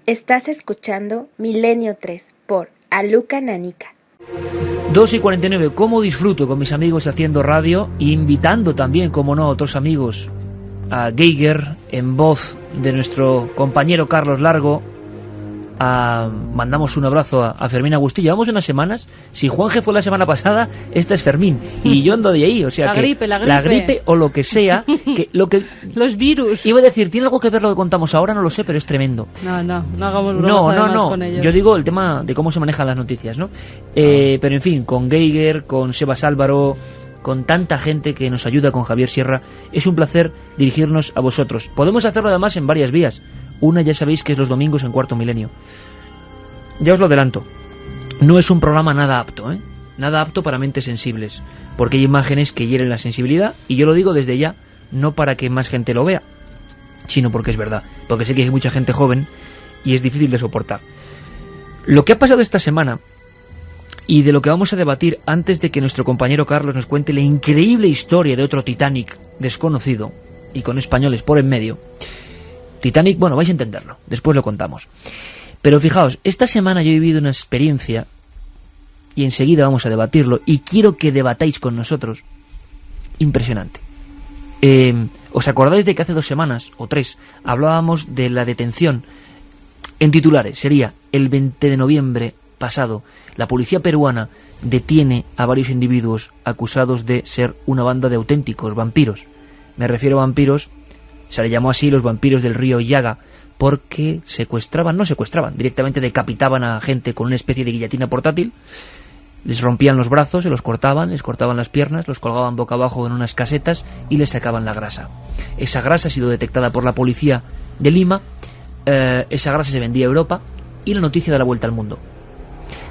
Estás escuchando Milenio 3 por Aluka Nanica. 2:49, ¿cómo disfruto con mis amigos haciendo radio? Invitando también, como no, a otros amigos, a Geiger, en voz de nuestro compañero Carlos Largo. Mandamos un abrazo a Fermín Agustí. Llevamos unas semanas. Si Juanje fue la semana pasada, esta es Fermín. Y yo ando de ahí, o sea, la gripe o lo que sea, los virus. Iba a decir, ¿tiene algo que ver lo que contamos ahora? No lo sé, pero es tremendo. No hagamos bromas no. con ello. Yo digo el tema de cómo se manejan las noticias, ¿no? Pero en fin, con Geiger, con Sebas Álvaro, con tanta gente que nos ayuda, con Javier Sierra, es un placer dirigirnos a vosotros. Podemos hacerlo además en varias vías. Una ya sabéis que es los domingos en Cuarto Milenio. Ya os lo adelanto, no es un programa nada apto, nada apto para mentes sensibles, porque hay imágenes que hieren la sensibilidad, y yo lo digo desde ya, no para que más gente lo vea, sino porque es verdad, porque sé que hay mucha gente joven y es difícil de soportar. Lo que ha pasado esta semana, y de lo que vamos a debatir antes de que nuestro compañero Carlos nos cuente la increíble historia de otro Titanic desconocido, y con españoles por en medio. Titanic, bueno, vais a entenderlo, después lo contamos. Pero fijaos, esta semana yo he vivido una experiencia, y enseguida vamos a debatirlo, y quiero que debatáis con nosotros. Impresionante. ¿Os acordáis de que hace 2 semanas, o 3, hablábamos de la detención? En titulares, sería el 20 de noviembre pasado, la policía peruana detiene a varios individuos acusados de ser una banda de auténticos vampiros. Me refiero a vampiros, se le llamó así los vampiros del río Yaga, porque no secuestraban, directamente decapitaban a gente con una especie de guillotina portátil, les rompían los brazos, se los cortaban, les cortaban las piernas, los colgaban boca abajo en unas casetas y les sacaban la grasa. Esa grasa ha sido detectada por la policía de Lima, esa grasa se vendía a Europa y la noticia da la vuelta al mundo.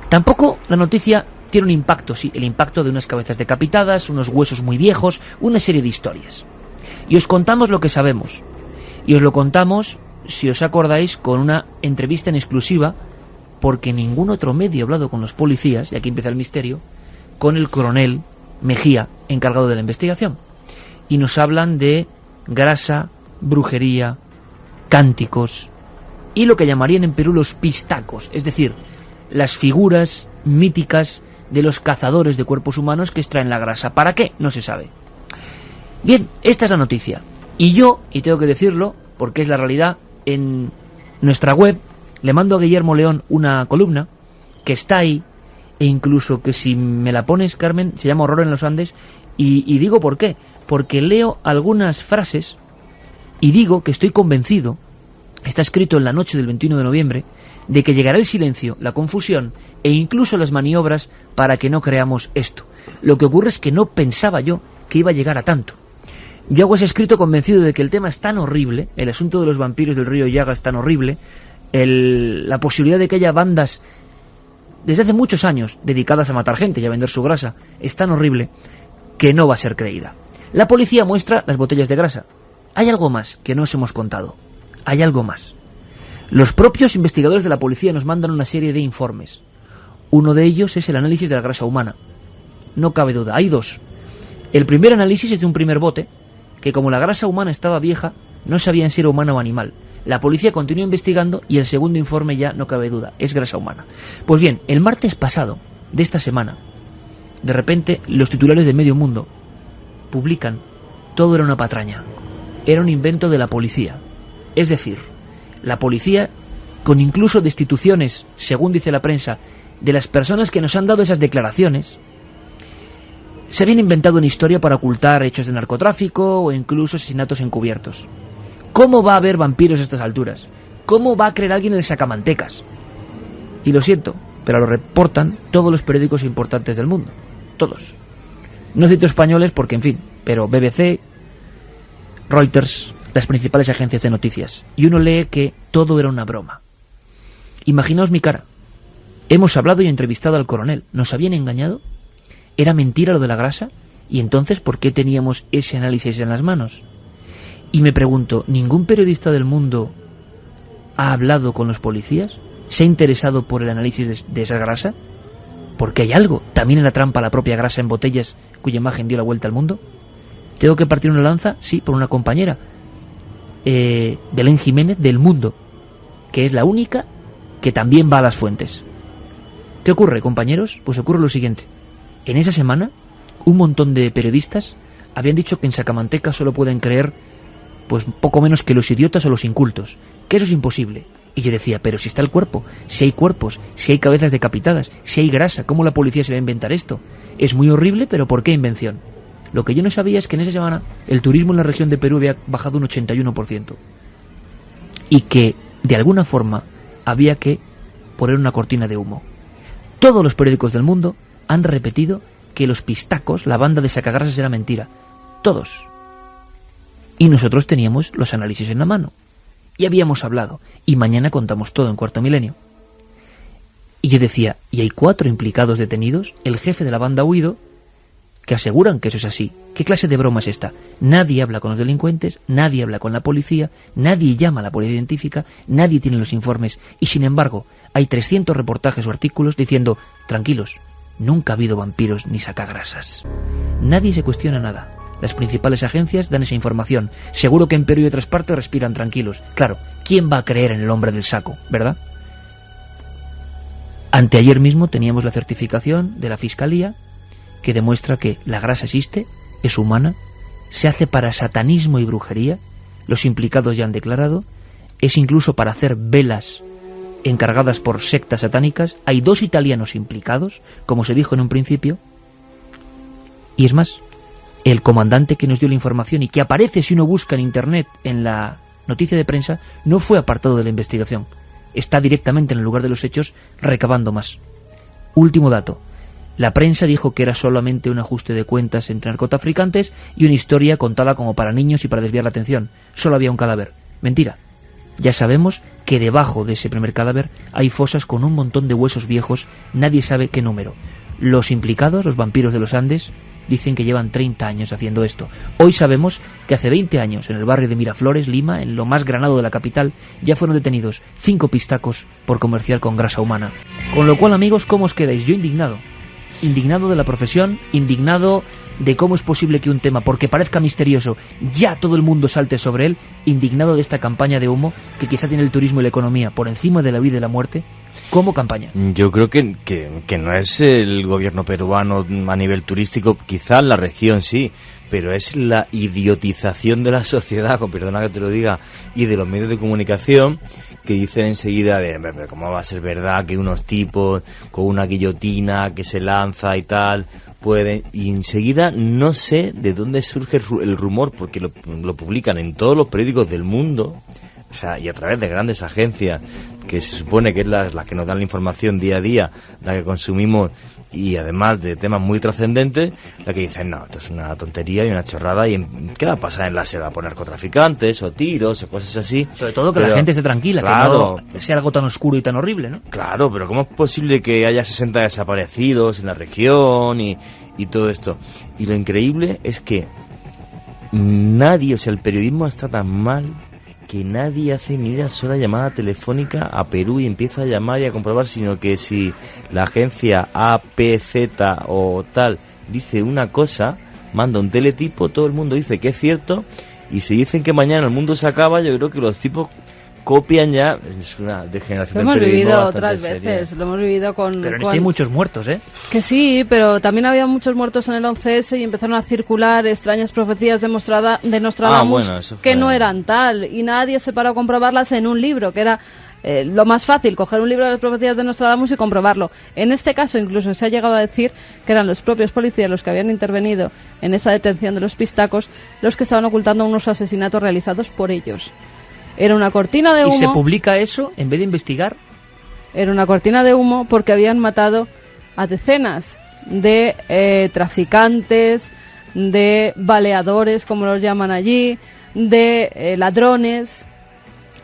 Tampoco la noticia tiene un impacto, sí, el impacto de unas cabezas decapitadas, unos huesos muy viejos, una serie de historias. Y os contamos lo que sabemos. Y os lo contamos, si os acordáis, con una entrevista en exclusiva, porque ningún otro medio ha hablado con los policías, y aquí empieza el misterio, con el coronel Mejía, encargado de la investigación. Y nos hablan de grasa, brujería, cánticos, y lo que llamarían en Perú los pistacos, es decir, las figuras míticas de los cazadores de cuerpos humanos que extraen la grasa. ¿Para qué? No se sabe. Bien, esta es la noticia. Y yo, y tengo que decirlo, porque es la realidad, en nuestra web le mando a Guillermo León una columna que está ahí, e incluso que si me la pones, Carmen, se llama Horror en los Andes, y digo por qué. Porque leo algunas frases y digo que estoy convencido, está escrito en la noche del 21 de noviembre, de que llegará el silencio, la confusión e incluso las maniobras para que no creamos esto. Lo que ocurre es que no pensaba yo que iba a llegar a tanto. Yo hago ese escrito convencido de que el tema es tan horrible, el asunto de los vampiros del río Yaga es tan horrible, la posibilidad de que haya bandas desde hace muchos años dedicadas a matar gente y a vender su grasa es tan horrible que no va a ser creída. La policía muestra las botellas de grasa. Hay algo más que no os hemos contado. Hay algo más. Los propios investigadores de la policía nos mandan una serie de informes. Uno de ellos es el análisis de la grasa humana. No cabe duda, hay 2. El primer análisis es de un primer bote, que como la grasa humana estaba vieja, no sabían si era humana o animal. La policía continuó investigando y el segundo informe ya no cabe duda, es grasa humana. Pues bien, el martes pasado de esta semana, de repente los titulares de Medio Mundo publican: todo era una patraña, era un invento de la policía. Es decir, la policía, con incluso destituciones, según dice la prensa, de las personas que nos han dado esas declaraciones, se habían inventado una historia para ocultar hechos de narcotráfico o incluso asesinatos encubiertos. ¿Cómo va a haber vampiros a estas alturas? ¿Cómo va a creer alguien en el sacamantecas? Y lo siento, pero lo reportan todos los periódicos importantes del mundo. Todos. No cito españoles porque, en fin, pero BBC, Reuters, las principales agencias de noticias. Y uno lee que todo era una broma. Imaginaos mi cara. Hemos hablado y entrevistado al coronel. ¿Nos habían engañado? ¿Era mentira lo de la grasa? ¿Y entonces por qué teníamos ese análisis en las manos? Y me pregunto, ¿ningún periodista del mundo ha hablado con los policías? ¿Se ha interesado por el análisis de esa grasa? Porque hay algo. ¿También en la trampa la propia grasa en botellas cuya imagen dio la vuelta al mundo? ¿Tengo que partir una lanza? Sí, por una compañera, Belén Jiménez, del Mundo, que es la única que también va a las fuentes. ¿Qué ocurre, compañeros? Pues ocurre lo siguiente. En esa semana, un montón de periodistas habían dicho que en Sacamanteca solo pueden creer pues poco menos que los idiotas o los incultos, que eso es imposible. Y yo decía, pero si está el cuerpo, si hay cuerpos, si hay cabezas decapitadas, si hay grasa, ¿cómo la policía se va a inventar esto? Es muy horrible, pero ¿por qué invención? Lo que yo no sabía es que en esa semana el turismo en la región de Perú había bajado un 81%. Y que, de alguna forma, había que poner una cortina de humo. Todos los periódicos del mundo han repetido que los pistacos, la banda de sacagrasas, era mentira. Todos. Y nosotros teníamos los análisis en la mano. Y habíamos hablado. Y mañana contamos todo en Cuarto Milenio. Y yo decía, y hay 4 implicados detenidos, el jefe de la banda ha huido, que aseguran que eso es así. ¿Qué clase de broma es esta? Nadie habla con los delincuentes, nadie habla con la policía, nadie llama a la policía científica, nadie tiene los informes. Y sin embargo, hay 300 reportajes o artículos diciendo, tranquilos, nunca ha habido vampiros ni sacagrasas. Nadie se cuestiona nada. Las principales agencias dan esa información. Seguro que en Perú y otras partes respiran tranquilos. Claro, ¿quién va a creer en el hombre del saco, verdad? Anteayer mismo teníamos la certificación de la Fiscalía que demuestra que la grasa existe, es humana, se hace para satanismo y brujería, los implicados ya han declarado, es incluso para hacer velas encargadas por sectas satánicas. Hay 2 italianos implicados, como se dijo en un principio, y es más, el comandante que nos dio la información y que aparece si uno busca en internet en la noticia de prensa, no fue apartado de la investigación. Está directamente en el lugar de los hechos recabando más. Último dato. La prensa dijo que era solamente un ajuste de cuentas entre narcotraficantes y una historia contada como para niños y para desviar la atención. Solo había un cadáver. Mentira. Ya sabemos que debajo de ese primer cadáver hay fosas con un montón de huesos viejos, nadie sabe qué número. Los implicados, los vampiros de los Andes, dicen que llevan 30 años haciendo esto. Hoy sabemos que hace 20 años, en el barrio de Miraflores, Lima, en lo más granado de la capital, ya fueron detenidos 5 pistacos por comerciar con grasa humana. Con lo cual, amigos, ¿cómo os quedáis? Yo indignado. Indignado de la profesión, indignado de cómo es posible que un tema, porque parezca misterioso, ya todo el mundo salte sobre él, indignado de esta campaña de humo que quizá tiene el turismo y la economía por encima de la vida y la muerte, como campaña. Yo creo que no es el gobierno peruano a nivel turístico, quizás la región sí, pero es la idiotización de la sociedad, con perdona que te lo diga, y de los medios de comunicación, que dicen enseguida de cómo va a ser verdad que unos tipos con una guillotina que se lanza y tal pueden, y enseguida no sé de dónde surge el rumor, porque lo publican en todos los periódicos del mundo, o sea, y a través de grandes agencias que se supone que es las que nos dan la información día a día, la que consumimos, y además de temas muy trascendentes, la que dicen, no, esto es una tontería y una chorrada, y ¿qué va a pasar en la selva? ¿Poner narcotraficantes o tiros o cosas así? Sobre todo que la gente esté tranquila, claro, que no sea algo tan oscuro y tan horrible, ¿no? Claro, pero ¿cómo es posible que haya 60 desaparecidos en la región y todo esto? Y lo increíble es que nadie, o sea, el periodismo está tan mal que nadie hace ni una sola llamada telefónica a Perú y empieza a llamar y a comprobar, sino que si la agencia APZ o tal dice una cosa, manda un teletipo, todo el mundo dice que es cierto, y si dicen que mañana el mundo se acaba, yo creo que los tipos copian ya. Es una degeneración del periodismo. Lo hemos vivido otras veces, lo hemos vivido con... Pero en este hay muchos muertos, ¿eh? Que sí, pero también había muchos muertos en el 11S y empezaron a circular extrañas profecías de Nostradamus que no eran tal, y nadie se paró a comprobarlas en un libro, que era lo más fácil, coger un libro de las profecías de Nostradamus y comprobarlo. En este caso incluso se ha llegado a decir que eran los propios policías los que habían intervenido en esa detención de los pistacos los que estaban ocultando unos asesinatos realizados por ellos. Era una cortina de humo. ¿Y se publica eso en vez de investigar? Era una cortina de humo porque habían matado a decenas de traficantes, de baleadores, como los llaman allí, de ladrones.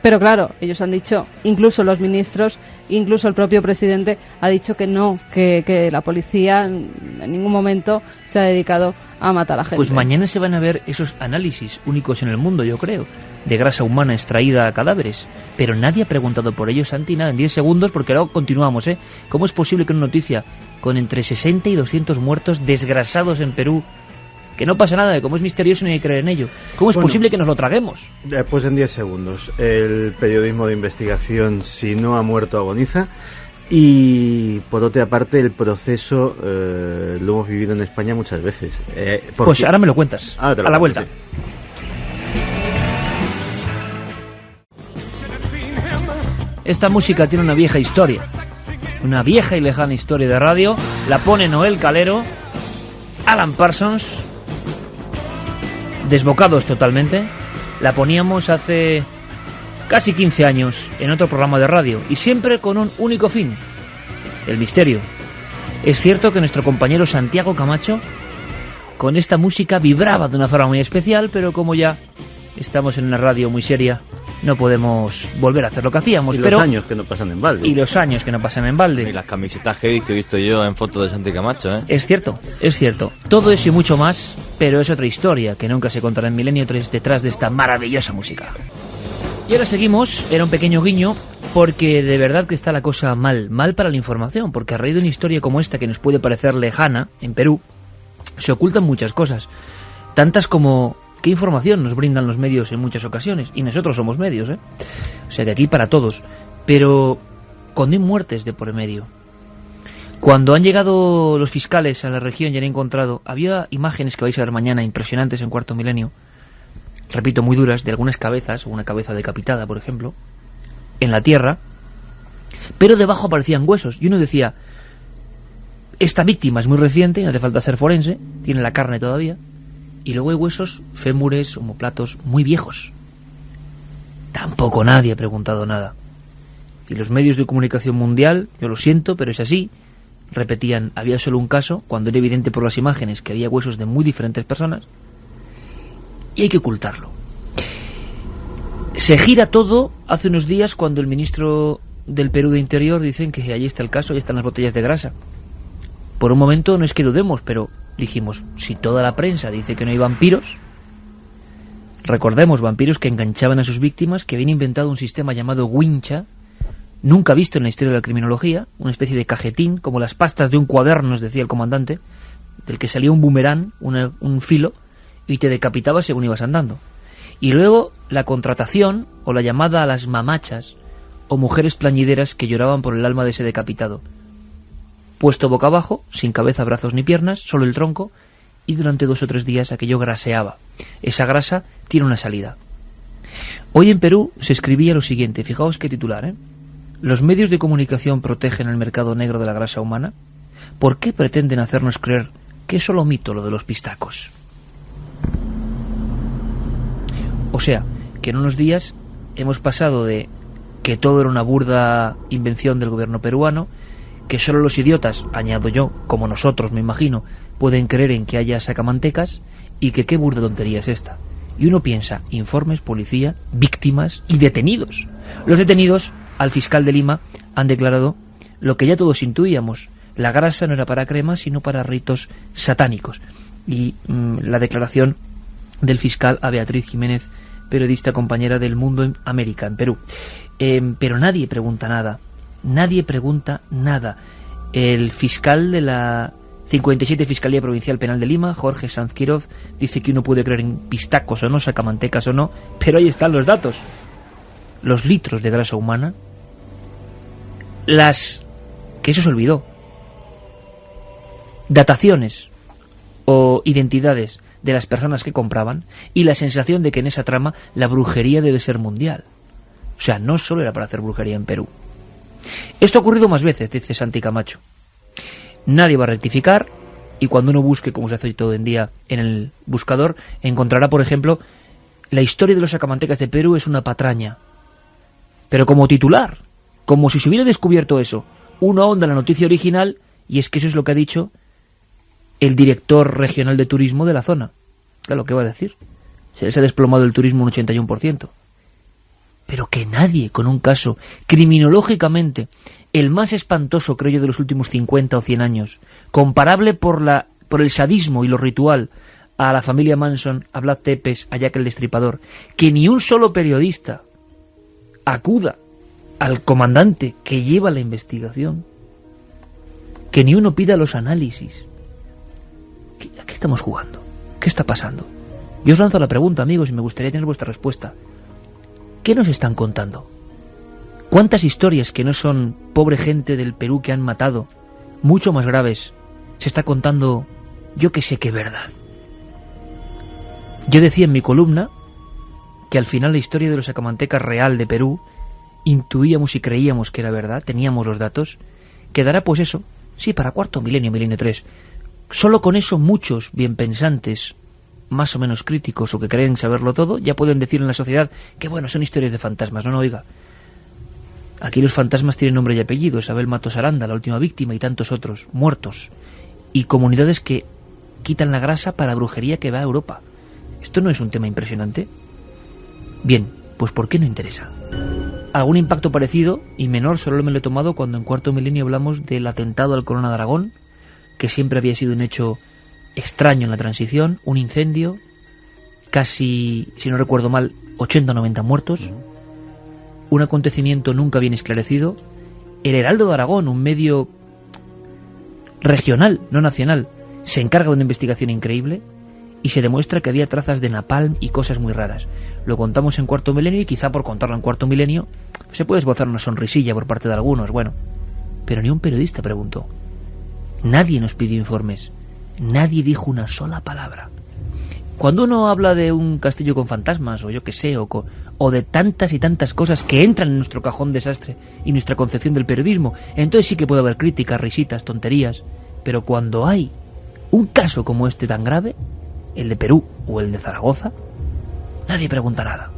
Pero claro, ellos han dicho, incluso los ministros, incluso el propio presidente ha dicho que no, que la policía en ningún momento se ha dedicado a matar a gente. Pues mañana se van a ver esos análisis únicos en el mundo, yo creo, de grasa humana extraída a cadáveres. Pero nadie ha preguntado por ello, Santi, nada, en 10 segundos, porque luego continuamos, ¿eh? ¿Cómo es posible que una noticia con entre 60 y 200 muertos desgrasados en Perú, Que no pasa nada, de cómo es misterioso no hay que creer en ello. ¿Cómo es posible que nos lo traguemos? Pues en 10 segundos. El periodismo de investigación, si no ha muerto, agoniza. Y por otra parte, el proceso lo hemos vivido en España muchas veces. Pues ahora me lo cuentas, a la vuelta. Sí. Esta música tiene una vieja historia, una vieja y lejana historia de radio. La pone Noel Calero, Alan Parsons, desbocados totalmente. La poníamos hace casi 15 años en otro programa de radio y siempre con un único fin: el misterio. Es cierto que nuestro compañero Santiago Camacho con esta música vibraba de una forma muy especial, pero como ya estamos en una radio muy seria, no podemos volver a hacer lo que hacíamos. Y los años que no pasan en balde. Y los años que no pasan en balde. Y las camisetas heavy que he visto yo en fotos de Santi Camacho, ¿eh? Es cierto, es cierto. Todo eso y mucho más, pero es otra historia que nunca se contará en Milenio 3 detrás de esta maravillosa música. Y ahora seguimos, era un pequeño guiño, porque de verdad que está la cosa mal para la información, porque a raíz de una historia como esta que nos puede parecer lejana, en Perú, se ocultan muchas cosas, tantas como qué información nos brindan los medios en muchas ocasiones, y nosotros somos medios, ¿eh? O sea que aquí para todos, pero cuando hay muertes de por medio, cuando han llegado los fiscales a la región y han encontrado, había imágenes que vais a ver mañana impresionantes en Cuarto Milenio, repito, muy duras, de algunas cabezas, una cabeza decapitada, por ejemplo, en la tierra, pero debajo aparecían huesos, y uno decía, esta víctima es muy reciente y no hace falta ser forense, tiene la carne todavía, y luego hay huesos, fémures, omóplatos muy viejos. Tampoco nadie ha preguntado nada. Y los medios de comunicación mundial, yo lo siento, pero es así, repetían, había solo un caso, cuando era evidente por las imágenes que había huesos de muy diferentes personas, y hay que ocultarlo. Se gira todo hace unos días cuando el ministro del Perú de Interior dicen que allí está el caso, ahí están las botellas de grasa. Por un momento no es que dudemos, pero dijimos, si toda la prensa dice que no hay vampiros, recordemos, vampiros que enganchaban a sus víctimas, que habían inventado un sistema llamado wincha, nunca visto en la historia de la criminología, una especie de cajetín, como las pastas de un cuaderno, nos decía el comandante, del que salía un boomerang, un filo, y te decapitaba según ibas andando. Y luego la contratación, o la llamada a las mamachas, o mujeres plañideras que lloraban por el alma de ese decapitado. Puesto boca abajo, sin cabeza, brazos ni piernas, solo el tronco, y durante 2 o 3 días aquello graseaba. Esa grasa tiene una salida. Hoy en Perú se escribía lo siguiente, fijaos qué titular, ¿eh? ¿Los medios de comunicación protegen el mercado negro de la grasa humana? ¿Por qué pretenden hacernos creer que es solo mito lo de los pistacos? O sea, que en unos días hemos pasado de que todo era una burda invención del gobierno peruano, que solo los idiotas, añado yo, como nosotros me imagino, pueden creer en que haya sacamantecas, y que qué burda tontería es esta. Y uno piensa, informes, policía, víctimas y detenidos. Los detenidos, al fiscal de Lima, han declarado lo que ya todos intuíamos, la grasa no era para crema, sino para ritos satánicos. Y la declaración del fiscal a Beatriz Jiménez, periodista compañera del Mundo en América, en Perú. Pero nadie pregunta nada. Nadie pregunta nada. El fiscal de la 57 Fiscalía Provincial Penal de Lima, Jorge Sanz Quiroz, dice que uno puede creer en pistacos o no, sacamantecas o no, pero ahí están los datos. Los litros de grasa humana, que eso se olvidó, dataciones o identidades de las personas que compraban, y la sensación de que en esa trama la brujería debe ser mundial. O sea, no solo era para hacer brujería en Perú. Esto ha ocurrido más veces, dice Santi Camacho. Nadie va a rectificar, y cuando uno busque, como se hace hoy todo en día en el buscador, encontrará, por ejemplo, la historia de los sacamantecas de Perú es una patraña. Pero como titular, como si se hubiera descubierto eso, uno ahonda en la noticia original, y es que eso es lo que ha dicho el director regional de turismo de la zona. Claro, ¿qué va a decir? Se les ha desplomado el turismo un 81%. Pero que nadie, con un caso criminológicamente el más espantoso, creo yo, de los últimos 50 o 100 años, comparable por el sadismo y lo ritual a la familia Manson, a Vlad Tepes, a Jack el Destripador, que ni un solo periodista acuda al comandante que lleva la investigación, que ni uno pida los análisis. ¿A qué estamos jugando? ¿Qué está pasando? Yo os lanzo la pregunta, amigos, y me gustaría tener vuestra respuesta. ¿Qué nos están contando? ¿Cuántas historias que no son pobre gente del Perú que han matado, mucho más graves, se está contando, yo que sé qué verdad? Yo decía en mi columna que al final la historia de los sacamantecas real de Perú, intuíamos y creíamos que era verdad, teníamos los datos, quedará pues eso, sí, para cuarto milenio, milenio 3. Solo con eso muchos bien pensantes, más o menos críticos o que creen saberlo todo, ya pueden decir en la sociedad que bueno, son historias de fantasmas. No, oiga. Aquí los fantasmas tienen nombre y apellido. Isabel Matos Aranda, la última víctima, y tantos otros, muertos. Y comunidades que quitan la grasa para brujería que va a Europa. ¿Esto no es un tema impresionante? Bien, pues ¿por qué no interesa? Algún impacto parecido, y menor, solo me lo he tomado cuando en cuarto milenio hablamos del atentado al Corona de Aragón, que siempre había sido un hecho extraño en la transición, un incendio, casi, si no recuerdo mal, 80 o 90 muertos, un acontecimiento nunca bien esclarecido. El Heraldo de Aragón, un medio regional, no nacional, se encarga de una investigación increíble y se demuestra que había trazas de napalm y cosas muy raras. Lo contamos en cuarto milenio y quizá por contarlo en cuarto milenio se puede esbozar una sonrisilla por parte de algunos, bueno, pero ni un periodista preguntó. Nadie nos pidió informes, nadie dijo una sola palabra. Cuando uno habla de un castillo con fantasmas, o yo que sé, o de tantas y tantas cosas que entran en nuestro cajón desastre y nuestra concepción del periodismo, entonces sí que puede haber críticas, risitas, tonterías, pero cuando hay un caso como este tan grave, el de Perú o el de Zaragoza, nadie pregunta nada.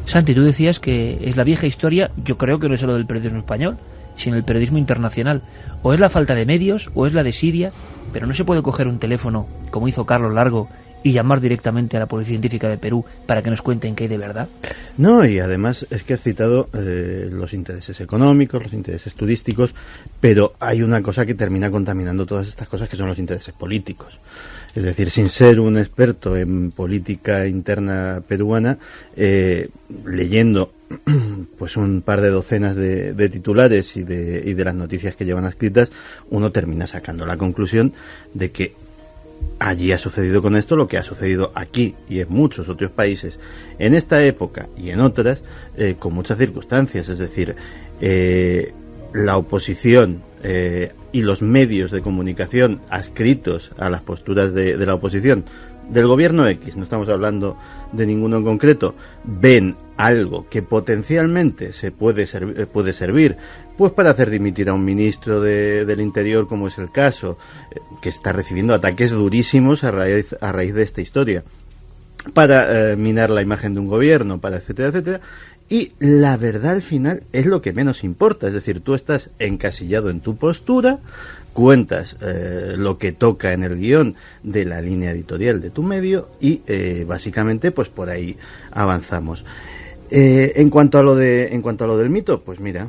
Santi, tú decías que es la vieja historia, yo creo que no es solo del periodismo español, sino el periodismo internacional. O es la falta de medios, o es la desidia, pero no se puede coger un teléfono, como hizo Carlos Largo, y llamar directamente a la Policía Científica de Perú para que nos cuenten qué hay de verdad. No, y además es que has citado los intereses económicos, los intereses turísticos, pero hay una cosa que termina contaminando todas estas cosas, que son los intereses políticos. Es decir, sin ser un experto en política interna peruana, leyendo pues un par de docenas de titulares y de las noticias que llevan escritas, uno termina sacando la conclusión de que allí ha sucedido con esto lo que ha sucedido aquí y en muchos otros países en esta época y en otras, con muchas circunstancias. Es decir, la oposición y los medios de comunicación adscritos a las posturas de la oposición del gobierno X, no estamos hablando de ninguno en concreto, ven algo que potencialmente se puede servir pues para hacer dimitir a un ministro del Interior, como es el caso, que está recibiendo ataques durísimos a raíz de esta historia, para minar la imagen de un gobierno, para etcétera, etcétera. Y la verdad al final es lo que menos importa. Es decir, tú estás encasillado en tu postura, cuentas lo que toca en el guión de la línea editorial de tu medio y básicamente pues por ahí avanzamos. En cuanto a lo del mito, pues mira,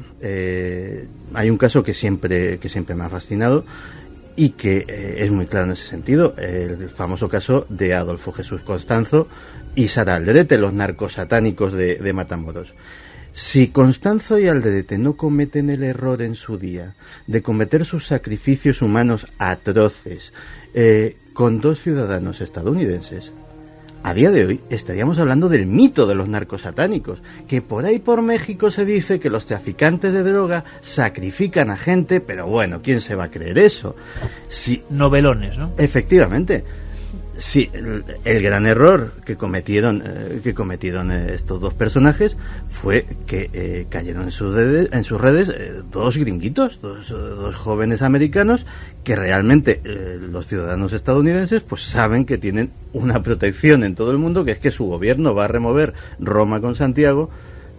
hay un caso que siempre me ha fascinado y que es muy claro en ese sentido, el famoso caso de Adolfo Jesús Constanzo y Sara Alderete, los narcosatánicos de Matamoros. Si Constanzo y Alderete no cometen el error en su día de cometer sus sacrificios humanos atroces con 2 ciudadanos estadounidenses, a día de hoy estaríamos hablando del mito de los narcosatánicos, que por ahí por México se dice que los traficantes de droga sacrifican a gente, pero bueno, ¿quién se va a creer eso? Si, novelones, ¿no? Efectivamente. Sí, el gran error que cometieron estos dos personajes fue que cayeron en sus redes 2 gringuitos, dos jóvenes americanos que realmente los ciudadanos estadounidenses pues saben que tienen una protección en todo el mundo, que es que su gobierno va a remover Roma con Santiago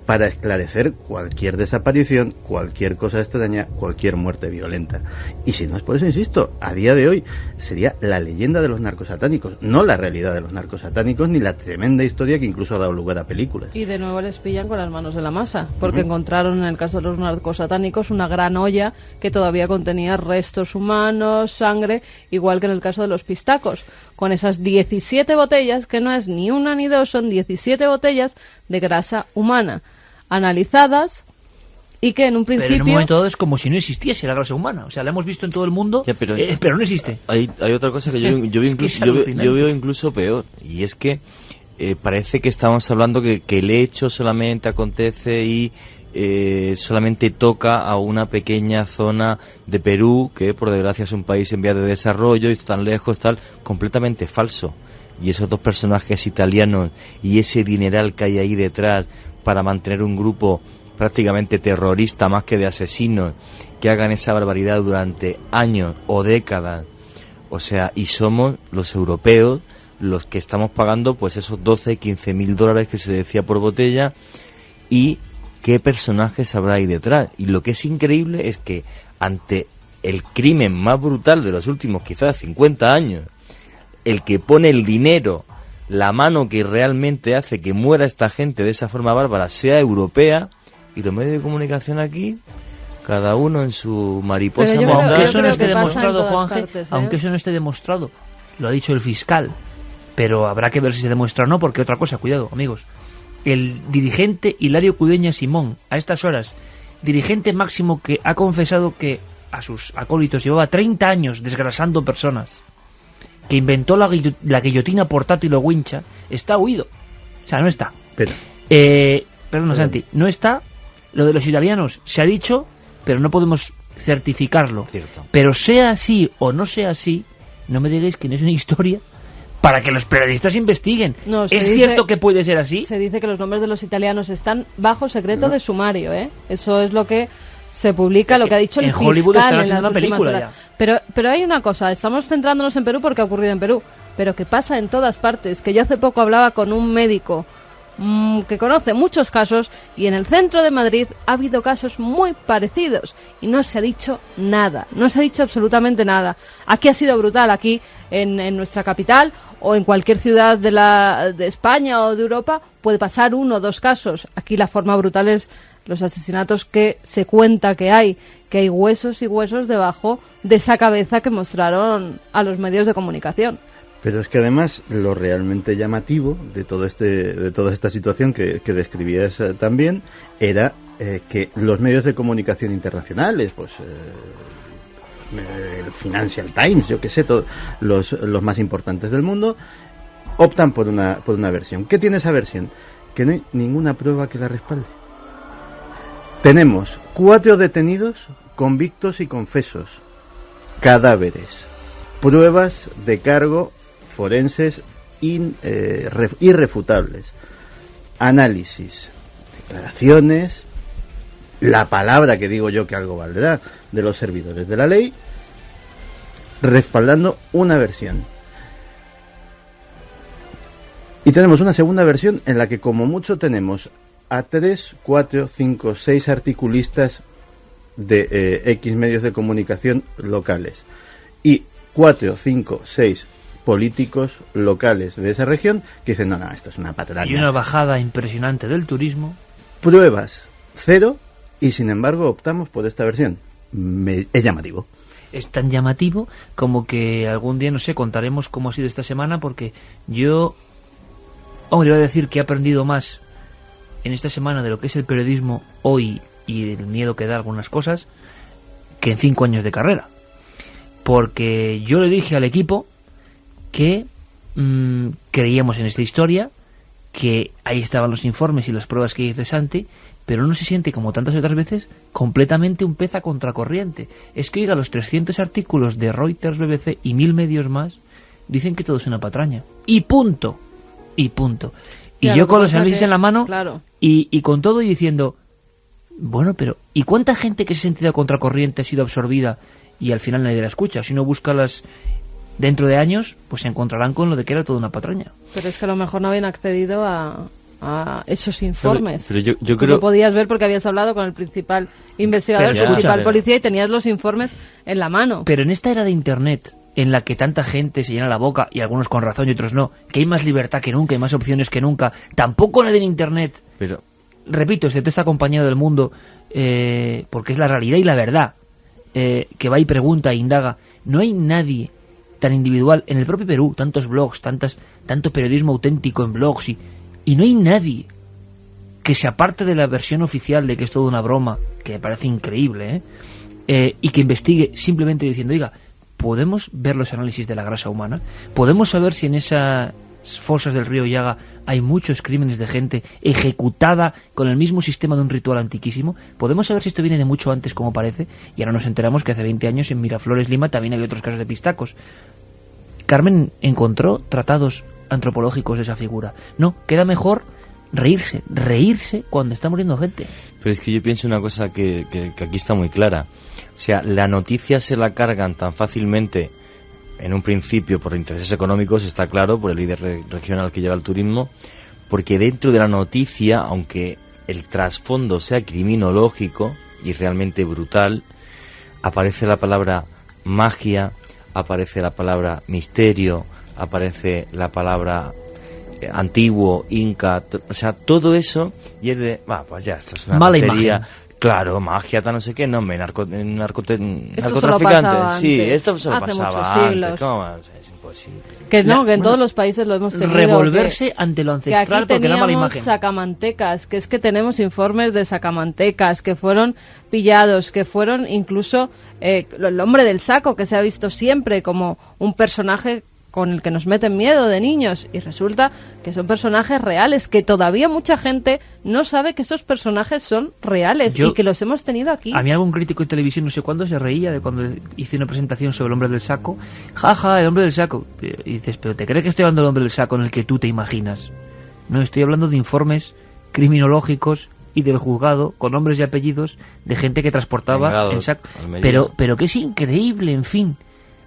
para esclarecer cualquier desaparición, cualquier cosa extraña, cualquier muerte violenta. Y si no es por eso, insisto, a día de hoy sería la leyenda de los narcosatánicos, no la realidad de los narcosatánicos, ni la tremenda historia que incluso ha dado lugar a películas. Y de nuevo les pillan con las manos en la masa, porque encontraron en el caso de los narcosatánicos una gran olla que todavía contenía restos humanos, sangre, igual que en el caso de los pistacos, con esas 17 botellas, que no es ni una ni dos, son 17 botellas de grasa humana, analizadas y que en un principio... Pero en un momento dado es como si no existiese la grasa humana. O sea, la hemos visto en todo el mundo, ya, pero no existe. Hay otra cosa que yo veo incluso peor, y es que parece que estamos hablando que el hecho solamente acontece y solamente toca a una pequeña zona de Perú, que por desgracia es un país en vías de desarrollo y está tan lejos, tal, completamente falso. Y esos dos personajes italianos y ese dineral que hay ahí detrás para mantener un grupo prácticamente terrorista más que de asesinos que hagan esa barbaridad durante años o décadas, o sea, y somos los europeos los que estamos pagando pues esos 12-15 mil dólares que se decía por botella. Y qué personajes habrá ahí detrás. Y lo que es increíble es que ante el crimen más brutal de los últimos quizás 50 años, el que pone el dinero, la mano que realmente hace que muera esta gente de esa forma bárbara, sea europea, y los medios de comunicación aquí, cada uno en su mariposa. Aunque eso no esté demostrado, Juanje, aunque eso no esté demostrado, lo ha dicho el fiscal, pero habrá que ver si se demuestra o no, porque otra cosa, cuidado, amigos. El dirigente Hilario Cudeña Simón, a estas horas, dirigente máximo que ha confesado que a sus acólitos llevaba 30 años desgrasando personas, que inventó la guillotina portátil o wincha, está huido. O sea, no está. Perdona, Santi, no está. Lo de los italianos se ha dicho, pero no podemos certificarlo. Cierto. Pero sea así o no sea así, no me digáis que no es una historia para que los periodistas investiguen. No, ¿Es cierto que puede ser así? Se dice que los nombres de los italianos están bajo secreto de sumario, ¿eh? Eso es lo que se publica, lo que ha dicho el fiscal Hollywood están haciendo en las una película horas. Pero hay una cosa, estamos centrándonos en Perú porque ha ocurrido en Perú, pero que pasa en todas partes. Que yo hace poco hablaba con un médico que conoce muchos casos, y en el centro de Madrid ha habido casos muy parecidos y no se ha dicho nada, no se ha dicho absolutamente nada. Aquí ha sido brutal, aquí en nuestra capital o en cualquier ciudad de España o de Europa puede pasar 1 o 2 casos. Aquí la forma brutal es los asesinatos que se cuenta que hay huesos y huesos debajo de esa cabeza que mostraron a los medios de comunicación. Pero es que además lo realmente llamativo de toda esta situación que describías también era que los medios de comunicación internacionales, pues el Financial Times, yo qué sé, los más importantes del mundo, optan por una versión. ¿Qué tiene esa versión? Que no hay ninguna prueba que la respalde. Tenemos 4 detenidos convictos y confesos, cadáveres, pruebas de cargo forenses irrefutables, análisis, declaraciones, la palabra que digo yo que algo valdrá de los servidores de la ley, respaldando una versión. Y tenemos una segunda versión en la que como mucho tenemos a 3, 4, 5, 6 articulistas de X medios de comunicación locales y 4, 5, 6 políticos locales de esa región que dicen, no, esto es una patraña. Y una bajada impresionante del turismo. Pruebas 0 y sin embargo optamos por esta versión. Es llamativo. Es tan llamativo como que algún día, no sé, contaremos cómo ha sido esta semana, porque yo, iba a decir que he aprendido más en esta semana de lo que es el periodismo hoy y el miedo que da algunas cosas que en 5 años de carrera. Porque yo le dije al equipo que creíamos en esta historia, que ahí estaban los informes y las pruebas que dice Santi, pero no se siente, como tantas otras veces, completamente un pez a contracorriente. Es que, oiga, los 300 artículos de Reuters, BBC y 1000 medios más dicen que todo es una patraña. Y punto. Y claro, yo con los análisis en la mano, claro, y con todo y diciendo, bueno, pero ¿y cuánta gente que se ha sentido a contracorriente ha sido absorbida y al final nadie la escucha? Si uno busca las... Dentro de años, pues se encontrarán con lo de que era toda una patraña. Pero es que a lo mejor no habían accedido a esos informes. Pero yo Tú creo... lo podías ver porque habías hablado con el principal investigador, el principal policía, y tenías los informes en la mano. Pero en esta era de Internet, en la que tanta gente se llena la boca, y algunos con razón y otros no, que hay más libertad que nunca, hay más opciones que nunca, tampoco nadie en Internet, pero repito, excepto esta compañía del mundo, porque es la realidad y la verdad, que va y pregunta e indaga, no hay nadie tan individual en el propio Perú, tantos blogs, tanto periodismo auténtico en blogs, y no hay nadie que se aparte de la versión oficial de que es toda una broma, que me parece increíble, y que investigue simplemente diciendo, oiga, ¿podemos ver los análisis de la grasa humana? ¿Podemos saber si en esas fosas del río Yaga hay muchos crímenes de gente ejecutada con el mismo sistema de un ritual antiquísimo? ¿Podemos saber si esto viene de mucho antes, como parece? Y ahora nos enteramos que hace 20 años en Miraflores, Lima, también había otros casos de pistacos. Carmen encontró tratados antropológicos de esa figura. No, queda mejor reírse cuando está muriendo gente. Pero es que yo pienso una cosa que aquí está muy clara. O sea, la noticia se la cargan tan fácilmente, en un principio por intereses económicos, está claro, por el líder regional que lleva el turismo, porque dentro de la noticia, aunque el trasfondo sea criminológico y realmente brutal, aparece la palabra magia, aparece la palabra misterio, aparece la palabra antiguo, inca, o sea, todo eso, y es de, pues ya, esto es una mala tontería. Imagen. Claro, magia, tal no sé qué, no, narcotraficante. Sí, esto solo pasaba antes. ¿Cómo? Es imposible. Que no, que en todos los países lo hemos tenido. Revolverse ante lo ancestral porque da mala imagen. Sacamantecas, que es que tenemos informes de sacamantecas que fueron pillados, que fueron incluso el hombre del saco, que se ha visto siempre como un personaje con el que nos meten miedo de niños, y resulta que son personajes reales, que todavía mucha gente no sabe que esos personajes son reales y que los hemos tenido aquí. A mí algún crítico de televisión, no sé cuándo, se reía de cuando hice una presentación sobre el hombre del saco. Jaja, el hombre del saco. Y dices, pero ¿te crees que estoy hablando del hombre del saco en el que tú te imaginas? No, estoy hablando de informes criminológicos y del juzgado con nombres y apellidos de gente que transportaba en saco. Pero que es increíble, en fin.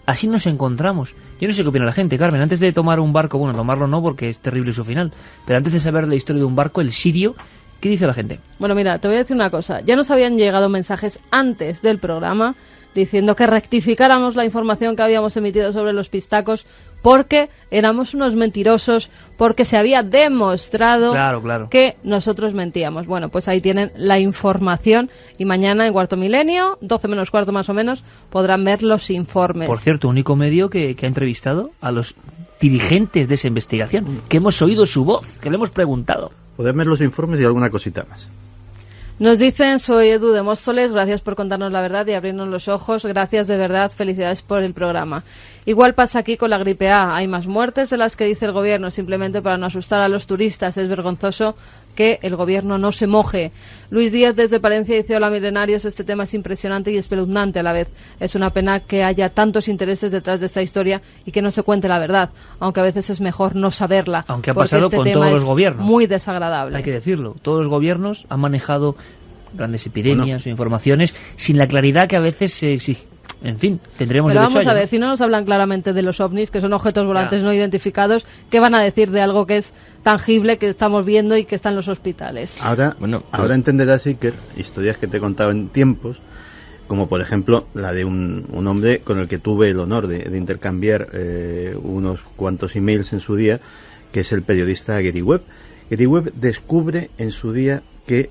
Así nos encontramos. Yo no sé qué opina la gente, Carmen. Antes de tomar un barco, bueno, tomarlo no porque es terrible su final, pero antes de saber la historia de un barco, el Sirio, ¿qué dice la gente? Bueno, mira, te voy a decir una cosa. Ya nos habían llegado mensajes antes del programa diciendo que rectificáramos la información que habíamos emitido sobre los pistacos porque éramos unos mentirosos, porque se había demostrado que nosotros mentíamos. Bueno, pues ahí tienen la información y mañana en Cuarto Milenio, 12 menos cuarto más o menos, podrán ver los informes. Por cierto, único medio que ha entrevistado a los dirigentes de esa investigación, que hemos oído su voz, que le hemos preguntado. Podemos ver los informes y alguna cosita más. Nos dicen, soy Edu de Móstoles, gracias por contarnos la verdad y abrirnos los ojos, gracias de verdad, felicidades por el programa. Igual pasa aquí con la gripe A, hay más muertes de las que dice el gobierno simplemente para no asustar a los turistas, es vergonzoso que el gobierno no se moje. Luis Díaz desde Palencia dice, hola milenarios, este tema es impresionante y espeluznante a la vez. Es una pena que haya tantos intereses detrás de esta historia y que no se cuente la verdad, aunque a veces es mejor no saberla. Aunque ha pasado con todos los gobiernos. Muy desagradable. Hay que decirlo, todos los gobiernos han manejado grandes epidemias o informaciones sin la claridad que a veces se exige. En fin, tendremos Pero derecho vamos a ver, ¿no? Si no nos hablan claramente de los ovnis, que son objetos volantes no identificados, ¿qué van a decir de algo que es tangible, que estamos viendo y que está en los hospitales? Ahora entenderás, Iker, historias que te he contado en tiempos, como por ejemplo la de un hombre con el que tuve el honor de intercambiar unos cuantos emails en su día, que es el periodista Gary Webb. Gary Webb descubre en su día que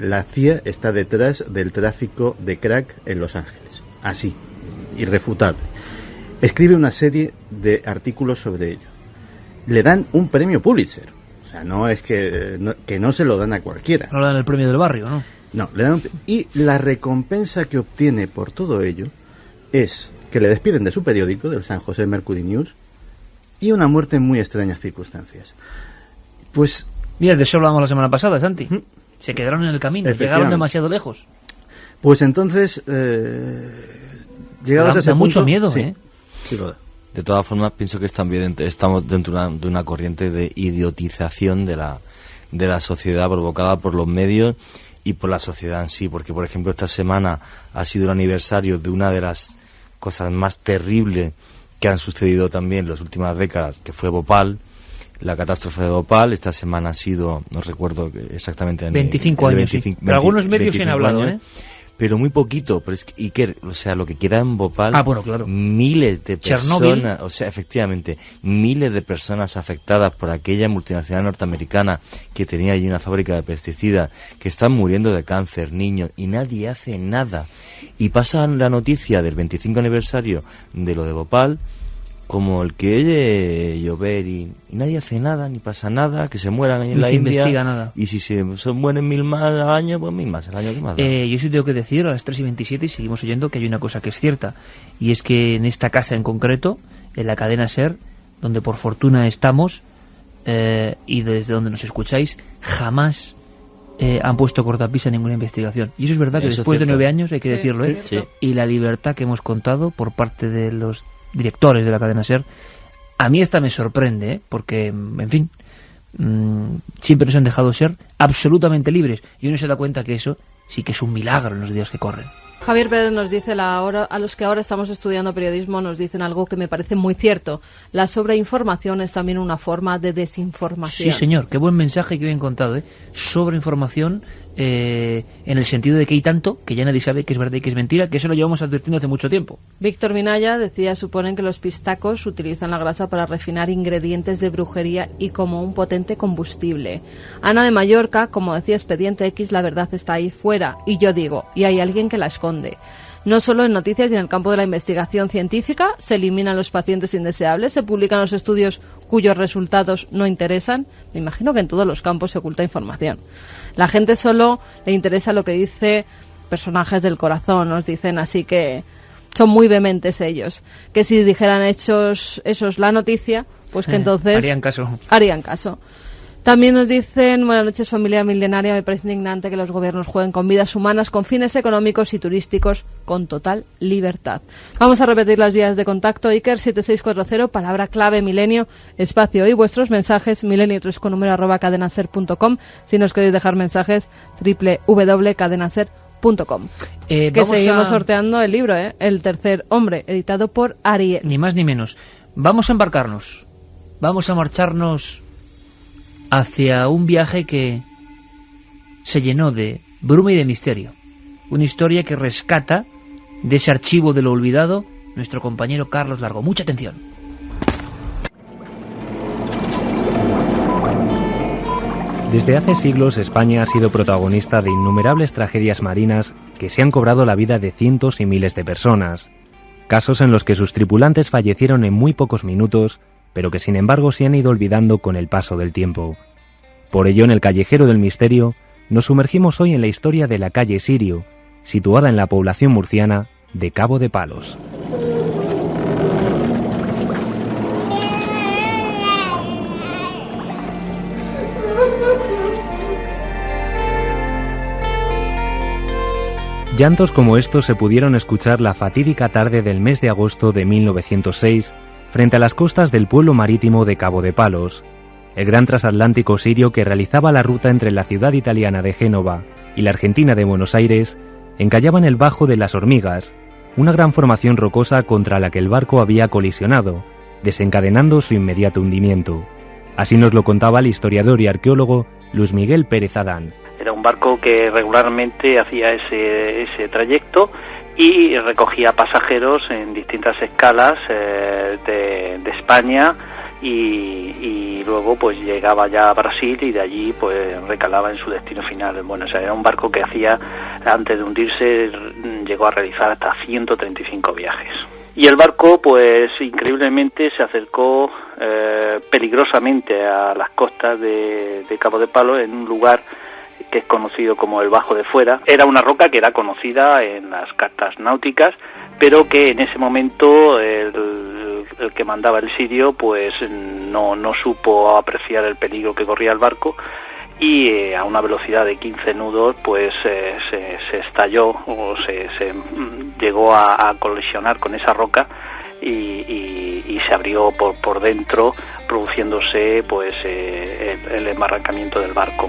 la CIA está detrás del tráfico de crack en Los Ángeles. Así, irrefutable. Escribe una serie de artículos sobre ello. Le dan un premio Pulitzer. O sea, no es que no se lo dan a cualquiera. No le dan el premio del barrio, ¿no? No, le dan y la recompensa que obtiene por todo ello es que le despiden de su periódico, del San José Mercury News, y una muerte en muy extrañas circunstancias. Pues... Mira, de eso hablábamos la semana pasada, Santi. Se quedaron en el camino, llegaron demasiado lejos. Pues entonces, llegados a ese punto... mucho miedo, sí, sí lo da. De todas formas, pienso que estamos dentro de una corriente de idiotización de la sociedad provocada por los medios y por la sociedad en sí. Porque, por ejemplo, esta semana ha sido el aniversario de una de las cosas más terribles que han sucedido también en las últimas décadas, que fue Bhopal. La catástrofe de Bhopal, esta semana ha sido, no recuerdo exactamente... 25 años, sí. Pero algunos medios sí han hablado, años, pero muy poquito. Pero es que, Iker, o sea, lo que queda en Bhopal... bueno, claro. Miles de Chernobyl. personas, o sea, efectivamente, miles de personas afectadas por aquella multinacional norteamericana que tenía allí una fábrica de pesticidas, que están muriendo de cáncer, niños, y nadie hace nada. Y pasan la noticia del 25 aniversario de lo de Bhopal... como el que oye llover y nadie hace nada, ni pasa nada, que se mueran ahí en la India. Investiga nada. Y si se mueren 1000 más al año, pues 1000 más al año, ¿qué más da? Yo sí tengo que decir a las 3:27 y seguimos oyendo que hay una cosa que es cierta, y es que en esta casa en concreto, en la cadena SER, donde por fortuna estamos, y desde donde nos escucháis, jamás han puesto cortapisa en ninguna investigación. Y eso es verdad, que eso después de 9 años, hay que Sí, decirlo, sí. y la libertad que hemos contado por parte de los directores de la cadena SER, a mí esta me sorprende, porque, en fin, siempre nos han dejado ser absolutamente libres, y uno se da cuenta que eso sí que es un milagro en los días que corren. Javier Pérez nos dice, a los que ahora estamos estudiando periodismo nos dicen algo que me parece muy cierto. La sobreinformación es también una forma de desinformación. Sí, señor, qué buen mensaje que bien contado, sobreinformación, en el sentido de que hay tanto que ya nadie sabe que es verdad y que es mentira, que eso lo llevamos advirtiendo hace mucho tiempo. Víctor Minaya decía, suponen que los pistacos utilizan la grasa para refinar ingredientes de brujería y como un potente combustible. Ana de Mallorca, como decía Expediente X, la verdad está ahí fuera, y yo digo, y hay alguien que la esconde. No solo en noticias y en el campo de la investigación científica, se eliminan los pacientes indeseables, se publican los estudios cuyos resultados no interesan. Me imagino que en todos los campos se oculta información. La gente solo le interesa lo que dice personajes del corazón, nos dicen, así que son muy vehementes ellos. Que si dijeran esos la noticia, pues que entonces Harían caso. También nos dicen, buenas noches familia milenaria, me parece indignante que los gobiernos jueguen con vidas humanas con fines económicos y turísticos con total libertad. Vamos a repetir las vías de contacto: Iker 7640, palabra clave milenio, espacio y vuestros mensajes, milenio3 con número @cadenaser.com. Si nos queréis dejar mensajes, www.cadenaser.com. Que seguimos sorteando el libro, El tercer hombre, editado por Ariel. Ni más ni menos. Vamos a embarcarnos, vamos a marcharnos hacia un viaje que se llenó de bruma y de misterio. Una historia que rescata de ese archivo de lo olvidado nuestro compañero Carlos Largo. Mucha atención. Desde hace siglos España ha sido protagonista de innumerables tragedias marinas que se han cobrado la vida de cientos y miles de personas. Casos en los que sus tripulantes fallecieron en muy pocos minutos, pero que sin embargo se han ido olvidando con el paso del tiempo. Por ello, en el Callejero del Misterio, nos sumergimos hoy en la historia de la calle Sirio, situada en la población murciana de Cabo de Palos. Llantos como estos se pudieron escuchar la fatídica tarde del mes de agosto de 1906, frente a las costas del pueblo marítimo de Cabo de Palos. El gran transatlántico sirio que realizaba la ruta entre la ciudad italiana de Génova y la argentina de Buenos Aires encallaba en el Bajo de las Hormigas, una gran formación rocosa contra la que el barco había colisionado, desencadenando su inmediato hundimiento. Así nos lo contaba el historiador y arqueólogo Luis Miguel Pérez Adán. Era un barco que regularmente hacía ese trayecto y recogía pasajeros en distintas escalas de España y luego pues llegaba ya a Brasil y de allí pues recalaba en su destino final. Bueno, o sea, era un barco que hacía, antes de hundirse, llegó a realizar hasta 135 viajes. Y el barco pues increíblemente se acercó peligrosamente a las costas de Cabo de Palos, en un lugar que es conocido como el Bajo de Fuera. Era una roca que era conocida en las cartas náuticas, pero que en ese momento el que mandaba el sirio pues no supo apreciar el peligro que corría el barco y a una velocidad de 15 nudos pues se estalló o se llegó a colisionar con esa roca y se abrió por dentro, produciéndose pues el embarrancamiento del barco.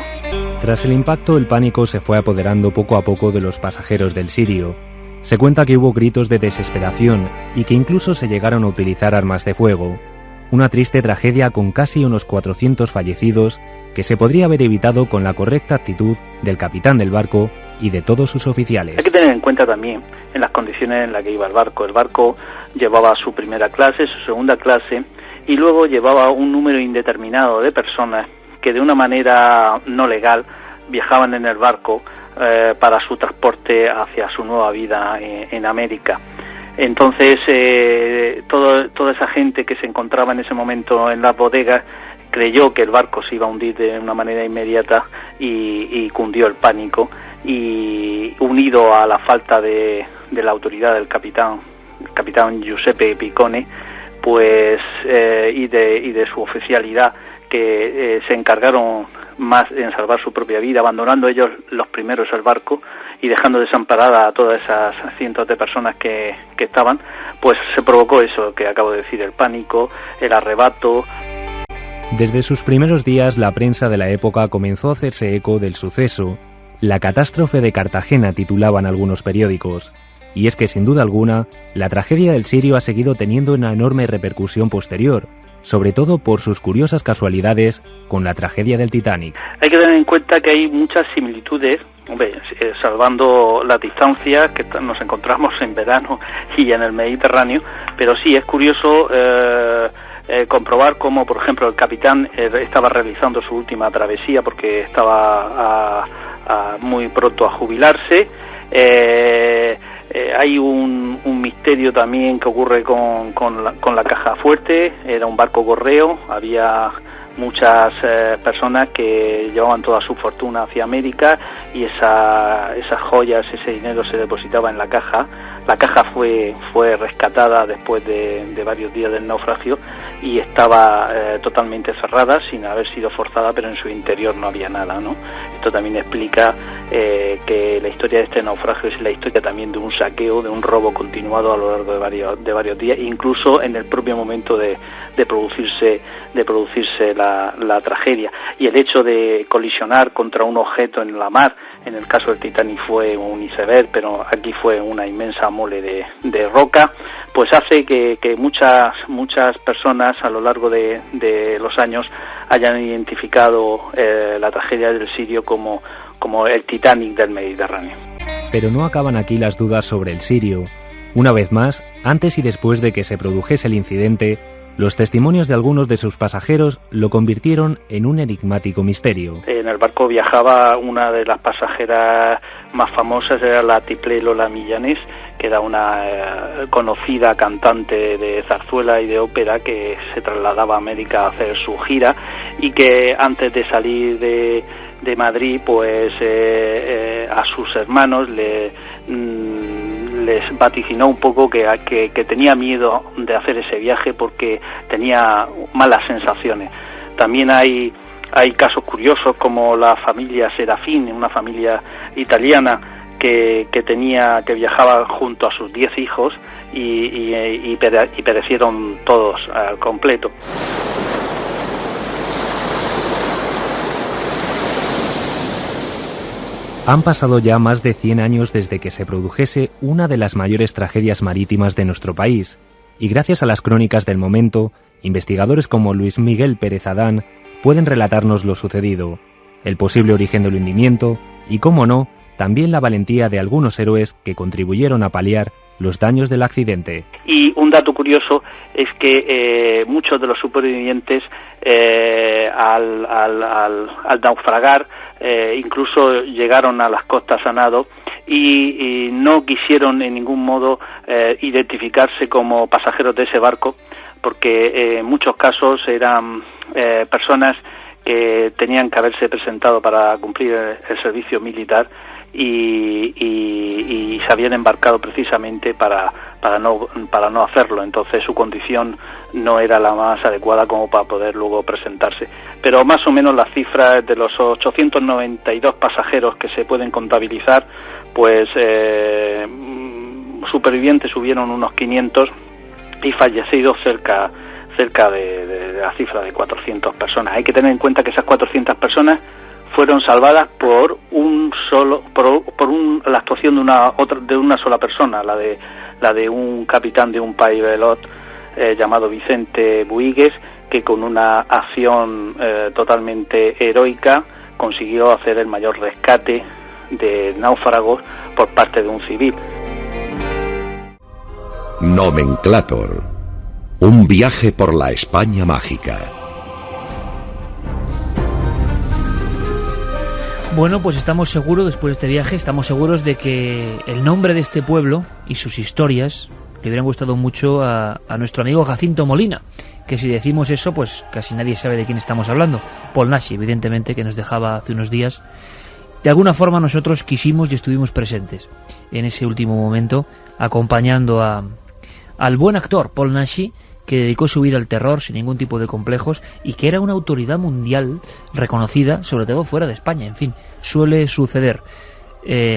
Tras el impacto, el pánico se fue apoderando poco a poco de los pasajeros del sirio. Se cuenta que hubo gritos de desesperación y que incluso se llegaron a utilizar armas de fuego. Una triste tragedia con casi unos 400 fallecidos que se podría haber evitado con la correcta actitud del capitán del barco y de todos sus oficiales. Hay que tener en cuenta también en las condiciones en las que iba el barco. El barco llevaba su primera clase, su segunda clase y luego llevaba un número indeterminado de personas que de una manera no legal viajaban en el barco para su transporte hacia su nueva vida en América. Entonces, toda esa gente que se encontraba en ese momento en las bodegas creyó que el barco se iba a hundir de una manera inmediata y cundió el pánico, y unido a la falta de la autoridad del capitán Giuseppe Piccone, pues y de su oficialidad, que se encargaron más en salvar su propia vida, abandonando ellos los primeros el barco y dejando desamparada a todas esas cientos de personas que estaban, pues se provocó eso que acabo de decir, el pánico, el arrebato. Desde sus primeros días, la prensa de la época comenzó a hacerse eco del suceso. La catástrofe de Cartagena, titulaban algunos periódicos. Y es que, sin duda alguna, la tragedia del Sirio ha seguido teniendo una enorme repercusión posterior, sobre todo por sus curiosas casualidades con la tragedia del Titanic. Hay que tener en cuenta que hay muchas similitudes, salvando las distancias, que nos encontramos en verano y en el Mediterráneo, pero sí es curioso comprobar cómo, por ejemplo, el capitán estaba realizando su última travesía porque estaba muy pronto a jubilarse. Hay un misterio también que ocurre con la caja fuerte. Era un barco correo, había muchas personas que llevaban toda su fortuna hacia América, y esas joyas, ese dinero se depositaba en la caja. La caja fue rescatada después de varios días del naufragio y estaba totalmente cerrada, sin haber sido forzada, pero en su interior no había nada, ¿no? Esto también explica que la historia de este naufragio es la historia también de un saqueo, de un robo continuado a lo largo de varios días, incluso en el propio momento de producirse la tragedia. Y el hecho de colisionar contra un objeto en la mar, en el caso del Titanic fue un iceberg, pero aquí fue una inmensa mole de roca, pues hace que muchas personas a lo largo de los años hayan identificado la tragedia del Sirio como el Titanic del Mediterráneo. Pero no acaban aquí las dudas sobre el Sirio. Una vez más, antes y después de que se produjese el incidente, los testimonios de algunos de sus pasajeros lo convirtieron en un enigmático misterio. En el barco viajaba una de las pasajeras más famosas, era la Tiplé Lola Millanes, que era una conocida cantante de zarzuela y de ópera que se trasladaba a América a hacer su gira, y que antes de salir de Madrid, pues a sus hermanos les vaticinó un poco que tenía miedo de hacer ese viaje porque tenía malas sensaciones. También hay casos curiosos, como la familia Serafín, una familia italiana que viajaba junto a sus 10 hijos y perecieron todos al completo. Han pasado ya más de 100 años desde que se produjese una de las mayores tragedias marítimas de nuestro país, y gracias a las crónicas del momento, investigadores como Luis Miguel Pérez Adán pueden relatarnos lo sucedido, el posible origen del hundimiento y, cómo no, también la valentía de algunos héroes que contribuyeron a paliar los daños del accidente. Y un dato curioso es que muchos de los supervivientes al naufragar incluso llegaron a las costas a nado y no quisieron en ningún modo identificarse como pasajeros de ese barco, porque en muchos casos eran personas que tenían que haberse presentado para cumplir el servicio militar y se habían embarcado precisamente para no hacerlo. Entonces su condición no era la más adecuada como para poder luego presentarse. Pero más o menos las cifras de los 892 pasajeros que se pueden contabilizar, pues supervivientes hubieron unos 500 y fallecidos cerca de la cifra de 400 personas. Hay que tener en cuenta que esas 400 personas fueron salvadas por la actuación de una sola persona, la de un capitán de un pilot llamado Vicente Buigues, que con una acción totalmente heroica consiguió hacer el mayor rescate de náufragos por parte de un civil. Nomenclator. Un viaje por la España mágica. Bueno, pues estamos seguros, después de este viaje, estamos seguros de que el nombre de este pueblo y sus historias, le hubieran gustado mucho a nuestro amigo Jacinto Molina, que si decimos eso, pues casi nadie sabe de quién estamos hablando. Paul Naschy, evidentemente, que nos dejaba hace unos días. De alguna forma nosotros quisimos y estuvimos presentes en ese último momento, acompañando al buen actor Paul Naschy, que dedicó su vida al terror sin ningún tipo de complejos y que era una autoridad mundial reconocida, sobre todo fuera de España. En fin, suele suceder.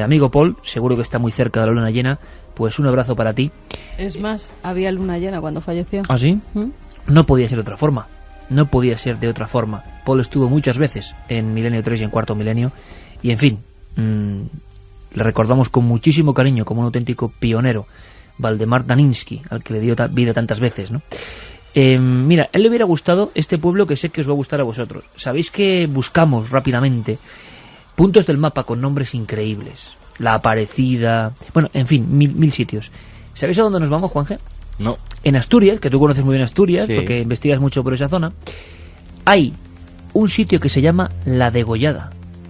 Amigo Paul, seguro que está muy cerca de la luna llena, pues un abrazo para ti. Es más, había luna llena cuando falleció. ¿Ah, sí? No podía ser de otra forma. No podía ser de otra forma. Paul estuvo muchas veces en Milenio 3 y en Cuarto Milenio. Y en fin, le recordamos con muchísimo cariño como un auténtico pionero, Waldemar Daninsky, al que le dio vida tantas veces, ¿no? Mira, a él le hubiera gustado este pueblo que sé que os va a gustar a vosotros. Sabéis que buscamos rápidamente puntos del mapa con nombres increíbles. La Aparecida, bueno, en fin, mil sitios. ¿Sabéis a dónde nos vamos, Juanje? No. En Asturias, que tú conoces muy bien Asturias, sí, porque investigas mucho por esa zona, hay un sitio que se llama La Degollada.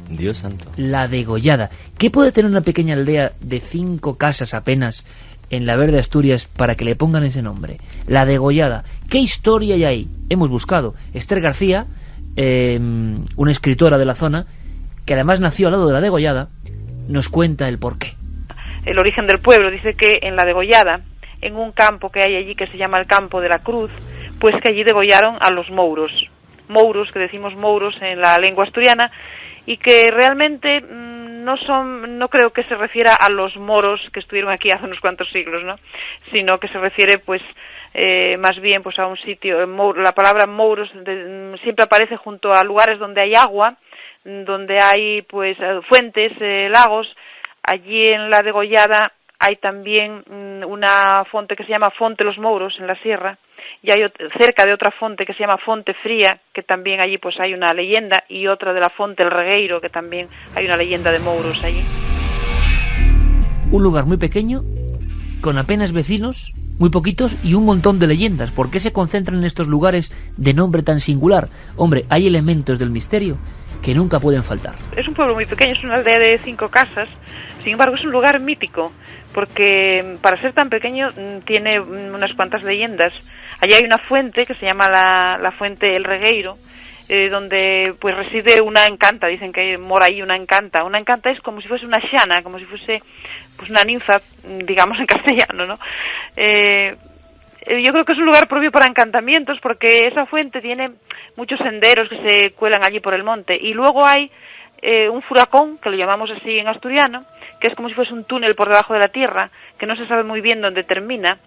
Dios santo. La Degollada. ¿Qué puede tener una pequeña aldea de 5 casas apenas en la verde Asturias para que le pongan ese nombre? La Degollada. ¿Qué historia hay ahí? Hemos buscado. Esther García, una escritora de la zona, que además nació al lado de La Degollada, nos cuenta el porqué. El origen del pueblo dice que en La Degollada, en un campo que hay allí que se llama el Campo de la Cruz, pues que allí degollaron a los mouros. Mouros, que decimos mouros en la lengua asturiana, y que realmente no creo que se refiera a los moros que estuvieron aquí hace unos cuantos siglos, ¿no? Sino que se refiere pues más bien pues a un sitio. La palabra mouros siempre aparece junto a lugares donde hay agua, donde hay pues fuentes, lagos. Allí en La Degollada hay también una fonte que se llama Fonte Los Mouros en la sierra, y hay cerca de otra fonte que se llama Fonte Fría, que también allí pues hay una leyenda, y otra de la Fonte El Regueiro, que también hay una leyenda de mouros allí. Un lugar muy pequeño, con apenas vecinos, muy poquitos, y un montón de leyendas. ¿Por qué se concentran en estos lugares de nombre tan singular? Hombre, hay elementos del misterio que nunca pueden faltar. Es un pueblo muy pequeño, es una aldea de 5 casas, sin embargo es un lugar mítico, porque para ser tan pequeño tiene unas cuantas leyendas. Allí hay una fuente que se llama la Fuente El Regueiro, donde pues reside una encanta, dicen que mora ahí una encanta. Una encanta es como si fuese una xana, como si fuese pues una ninfa, digamos en castellano, ¿no? Yo creo que es un lugar propio para encantamientos, porque esa fuente tiene muchos senderos que se cuelan allí por el monte, y luego hay un furacón, que lo llamamos así en asturiano, que es como si fuese un túnel por debajo de la tierra, que no se sabe muy bien dónde termina.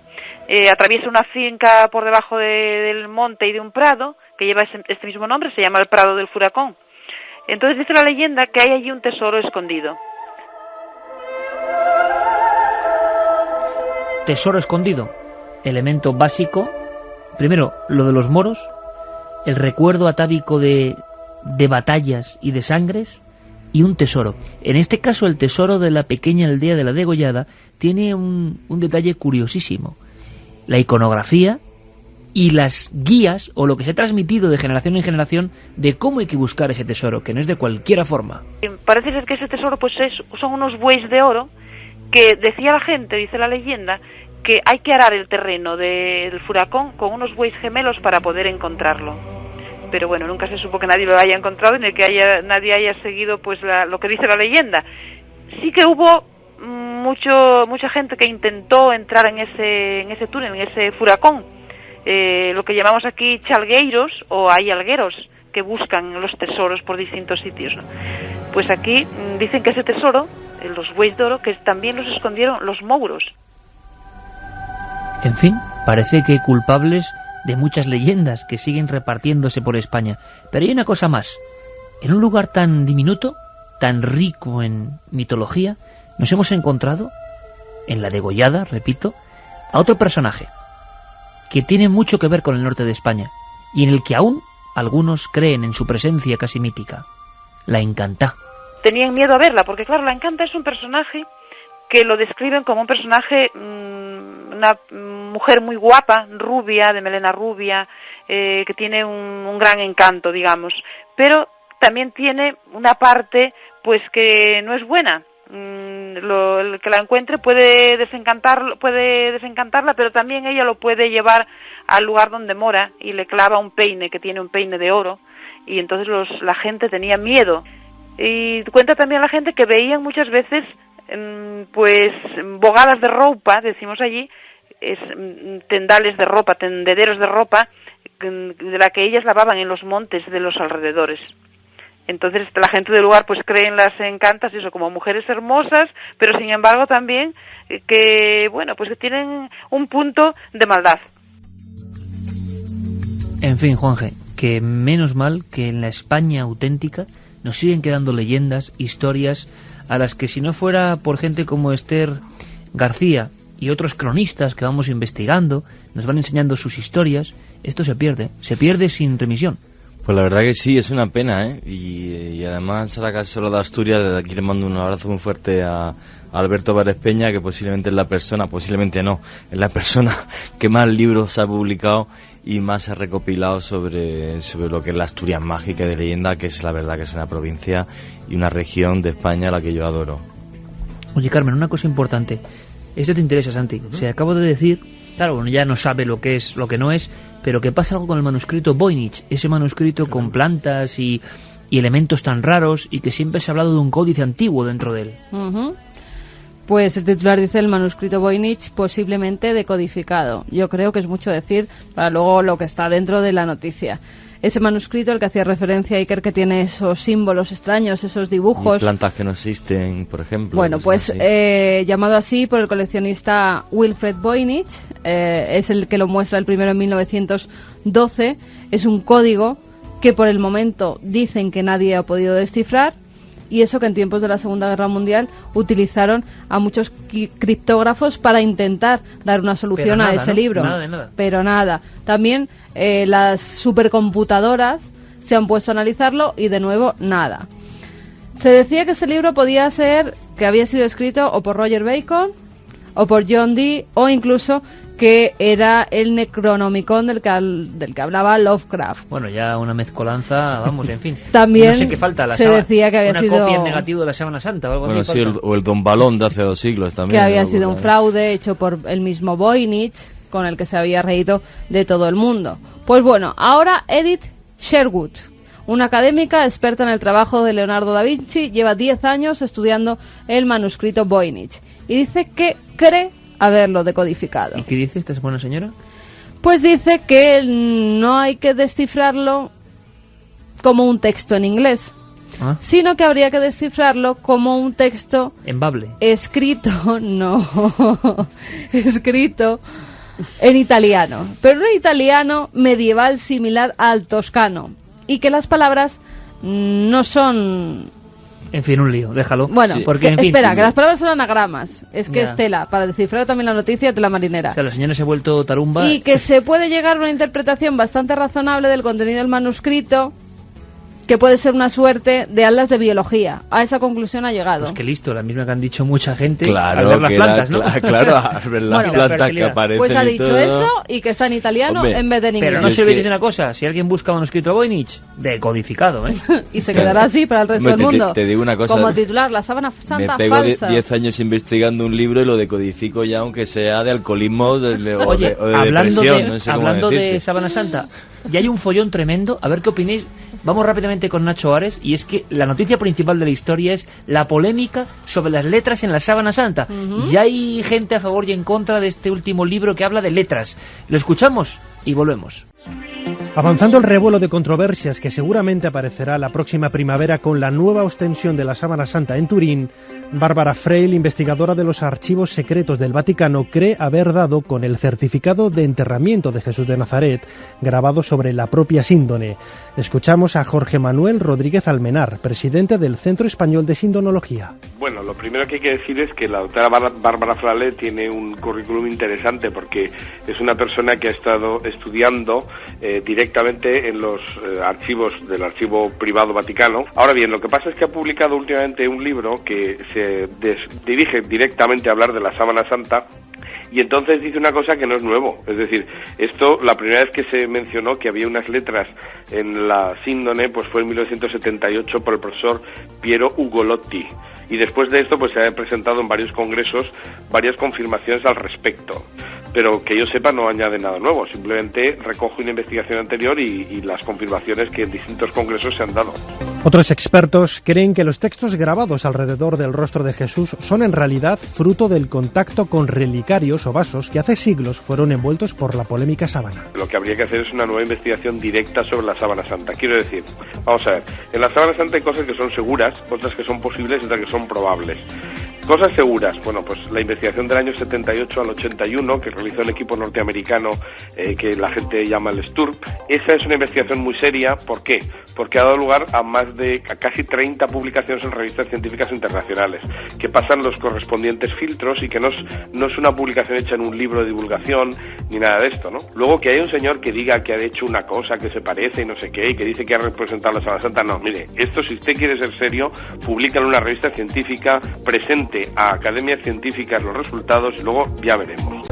Atraviesa una finca por debajo del monte y de un prado, que lleva este mismo nombre, se llama el Prado del Furacón. Entonces dice la leyenda que hay allí un tesoro escondido. Tesoro escondido, elemento básico. Primero, lo de los moros, el recuerdo atávico de batallas y de sangres, y un tesoro. En este caso, el tesoro de la pequeña aldea de La Degollada tiene un detalle curiosísimo. La iconografía y las guías, o lo que se ha transmitido de generación en generación, de cómo hay que buscar ese tesoro, que no es de cualquier forma. Parece ser que ese tesoro pues son unos bueyes de oro, que decía la gente, dice la leyenda, que hay que arar el terreno del furacón con unos bueyes gemelos para poder encontrarlo. Pero bueno, nunca se supo que nadie lo haya encontrado, ni que nadie haya seguido pues lo que dice la leyenda. Sí que hubo mucha gente que intentó entrar en ese túnel, en ese furacón, lo que llamamos aquí chalgueiros, o hay algueros que buscan los tesoros por distintos sitios, ¿no? Pues aquí dicen que ese tesoro, los bueyes de oro, que también los escondieron los mouros. En fin, parece que culpables de muchas leyendas que siguen repartiéndose por España. Pero hay una cosa más. En un lugar tan diminuto, tan rico en mitología, nos hemos encontrado, en La Degollada, repito, a otro personaje que tiene mucho que ver con el norte de España, y en el que aún algunos creen en su presencia casi mítica, la Encantá. Tenían miedo a verla, porque claro, la Encanta es un personaje que lo describen como un personaje, una mujer muy guapa, rubia, de melena rubia, que tiene un gran encanto, digamos, pero también tiene una parte pues que no es buena. el que la encuentre puede desencantarla, pero también ella lo puede llevar al lugar donde mora y le clava un peine, que tiene un peine de oro, y entonces la gente tenía miedo. Y cuenta también la gente que veían muchas veces pues bogadas de ropa, decimos allí, tendales de ropa, tendederos de ropa, de la que ellas lavaban en los montes de los alrededores. Entonces la gente del lugar pues cree en las encantas, eso, como mujeres hermosas, pero sin embargo también que, bueno, pues que tienen un punto de maldad. En fin, Juanje, que menos mal que en la España auténtica nos siguen quedando leyendas, historias, a las que si no fuera por gente como Esther García y otros cronistas que vamos investigando, nos van enseñando sus historias, esto se pierde sin remisión. Pues la verdad que sí, es una pena, ¿eh? Y además, a la Casero de Asturias, desde aquí le mando un abrazo muy fuerte a Alberto Pérez Peña, que posiblemente es la persona que más libros ha publicado y más ha recopilado sobre lo que es la Asturias mágica de leyenda, que es la verdad que es una provincia y una región de España a la que yo adoro. Oye, Carmen, una cosa importante. Esto te interesa, Santi. Se acabo de decir, claro, uno ya no sabe lo que es, lo que no es, pero que pasa algo con el manuscrito Voynich, ese manuscrito con plantas y elementos tan raros, y que siempre se ha hablado de un códice antiguo dentro de él. Pues el titular dice el manuscrito Voynich posiblemente decodificado. Yo creo que es mucho decir para luego lo que está dentro de la noticia. Ese manuscrito al que hacía referencia Iker, que tiene esos símbolos extraños, esos dibujos. Y plantas que no existen, por ejemplo. Bueno, pues llamado así por el coleccionista Wilfred Voynich, es el que lo muestra el primero en 1912. Es un código que por el momento dicen que nadie ha podido descifrar. Y eso que en tiempos de la Segunda Guerra Mundial utilizaron a muchos criptógrafos para intentar dar una solución a ese libro. Nada de nada. Pero nada. También las supercomputadoras se han puesto a analizarlo y de nuevo nada. Se decía que este libro podía ser que había sido escrito o por Roger Bacon o por John Dee, o incluso que era el Necronomicon del que hablaba Lovecraft. Bueno, ya una mezcolanza, vamos, en fin. También no sé qué falta, se decía que había una sido copia en negativo de la Sábana Santa o algo bueno, así. Sí, o el Don Balón de hace 2 siglos también. Que había sido un fraude hecho por el mismo Voynich, con el que se había reído de todo el mundo. Pues bueno, ahora Edith Sherwood, una académica experta en el trabajo de Leonardo da Vinci, lleva 10 años estudiando el manuscrito Voynich y dice que cree haberlo decodificado. ¿Y qué dice esta buena señora? Pues dice que no hay que descifrarlo como un texto en inglés, sino que habría que descifrarlo como un texto en bable. Escrito en italiano, pero un italiano medieval similar al toscano, y que las palabras no son... En fin, un lío, déjalo. Bueno, porque, en fin, espera, que las palabras son anagramas. Es que ya. es tela, para descifrar también la noticia de la marinera. O sea, la señora se ha vuelto tarumba. Y que se puede llegar a una interpretación bastante razonable del contenido del manuscrito, que puede ser una suerte de atlas de biología. A esa conclusión ha llegado. Pues que listo, la misma que han dicho mucha gente claro, al ver las plantas, ¿no? Claro, al ver las plantas que aparecen. Pues ha y dicho todo. eso y que está en italiano. Hombre, en vez de en inglés. Pero no se olvide una cosa, si alguien busca manuscrito Voynich, decodificado, ¿eh? Y se quedará así para el resto del mundo. Te digo una cosa. Como titular, la Sábana Santa me pego falsa. 10 años investigando un libro y lo decodifico ya, aunque sea de alcoholismo o de hablando depresión. No sé hablando cómo de Sábana Santa, ya hay un follón tremendo. A ver qué opinéis. Vamos rápidamente con Nacho Ares, y es que la noticia principal de la historia es la polémica sobre las letras en la Sábana Santa. Ya hay gente a favor y en contra de este último libro que habla de letras. Lo escuchamos y volvemos. Avanzando el revuelo de controversias que seguramente aparecerá la próxima primavera con la nueva ostensión de la Sábana Santa en Turín, Bárbara Freil, investigadora de los archivos secretos del Vaticano, cree haber dado con el certificado de enterramiento de Jesús de Nazaret, grabado sobre la propia síndone. Escuchamos a Jorge Manuel Rodríguez Almenar, presidente del Centro Español de Sindonología. Bueno, lo primero que hay que decir es que la doctora Bárbara Freil tiene un currículum interesante, porque es una persona que ha estado estudiando directamente en los archivos del Archivo Privado Vaticano. Ahora bien, lo que pasa es que ha publicado últimamente un libro que se dirige directamente a hablar de la Sábana Santa, y entonces dice una cosa que no es nuevo. Es decir, esto, la primera vez que se mencionó que había unas letras en la síndone, pues fue en 1978 por el profesor Piero Ugolotti. Y después de esto, pues se han presentado en varios congresos varias confirmaciones al respecto. Pero que yo sepa no añade nada nuevo, simplemente recoge una investigación anterior y las confirmaciones que en distintos congresos se han dado. Otros expertos creen que los textos grabados alrededor del rostro de Jesús son en realidad fruto del contacto con relicarios o vasos que hace siglos fueron envueltos por la polémica sábana. Lo que habría que hacer es una nueva investigación directa sobre la sábana santa. Quiero decir, vamos a ver, en la sábana santa hay cosas que son seguras, otras que son posibles y otras que son probables. Cosas seguras, bueno, pues la investigación del año 78 al 81 que realizó el equipo norteamericano que la gente llama el STURP, esa es una investigación muy seria. ¿Por qué? Porque ha dado lugar a casi 30 publicaciones en revistas científicas internacionales que pasan los correspondientes filtros y que no es una publicación hecha en un libro de divulgación ni nada de esto, ¿no? Luego que hay un señor que diga que ha hecho una cosa que se parece y no sé qué y que dice que ha representado la Sábana Santa, no, mire, esto si usted quiere ser serio, publica en una revista científica, presente a academias científicas los resultados y luego ya veremos.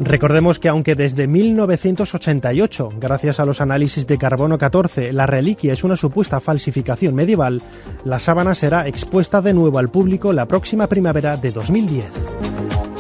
Recordemos que aunque desde 1988, gracias a los análisis de carbono 14, la reliquia es una supuesta falsificación medieval, la sábana será expuesta de nuevo al público la próxima primavera de 2010.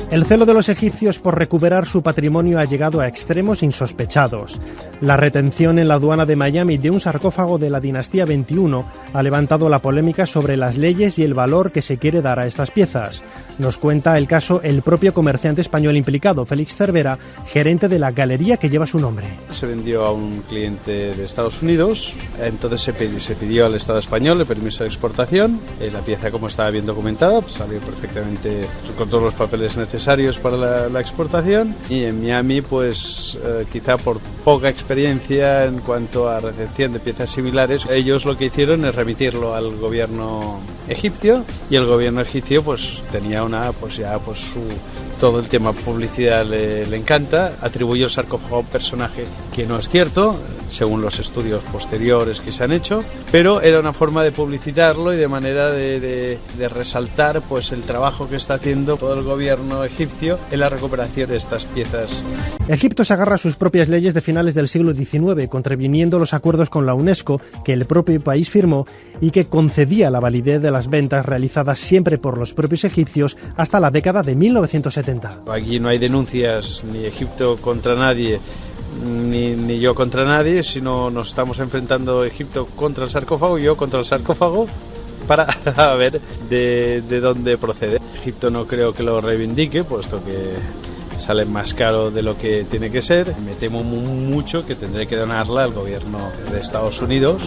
El celo de los egipcios por recuperar su patrimonio ha llegado a extremos insospechados. La retención en la aduana de Miami de un sarcófago de la dinastía 21 ha levantado la polémica sobre las leyes y el valor que se quiere dar a estas piezas. Nos cuenta el caso el propio comerciante español implicado, Félix Cervera, gerente de la galería que lleva su nombre. Se vendió a un cliente de Estados Unidos, entonces se pidió al Estado español el permiso de exportación. La pieza, como estaba bien documentada, pues salió perfectamente con todos los papeles necesarios para la exportación. Y en Miami, pues quizá por poca experiencia en cuanto a recepción de piezas similares, ellos lo que hicieron es remitirlo al gobierno egipcio, y el gobierno egipcio pues tenía todo el tema publicidad le encanta, atribuyó el sarcófago a un personaje que no es cierto, según los estudios posteriores que se han hecho, pero era una forma de publicitarlo y de manera de resaltar pues el trabajo que está haciendo todo el gobierno egipcio en la recuperación de estas piezas. Egipto se agarra a sus propias leyes de finales del siglo XIX, contraviniendo los acuerdos con la UNESCO que el propio país firmó y que concedía la validez de las ventas realizadas siempre por los propios egipcios hasta la década de 1970. Aquí no hay denuncias ni Egipto contra nadie ni yo contra nadie, sino nos estamos enfrentando Egipto contra el sarcófago y yo contra el sarcófago para ver de dónde procede. Egipto no creo que lo reivindique, puesto que sale más caro de lo que tiene que ser. Me temo mucho que tendré que donarla al gobierno de Estados Unidos.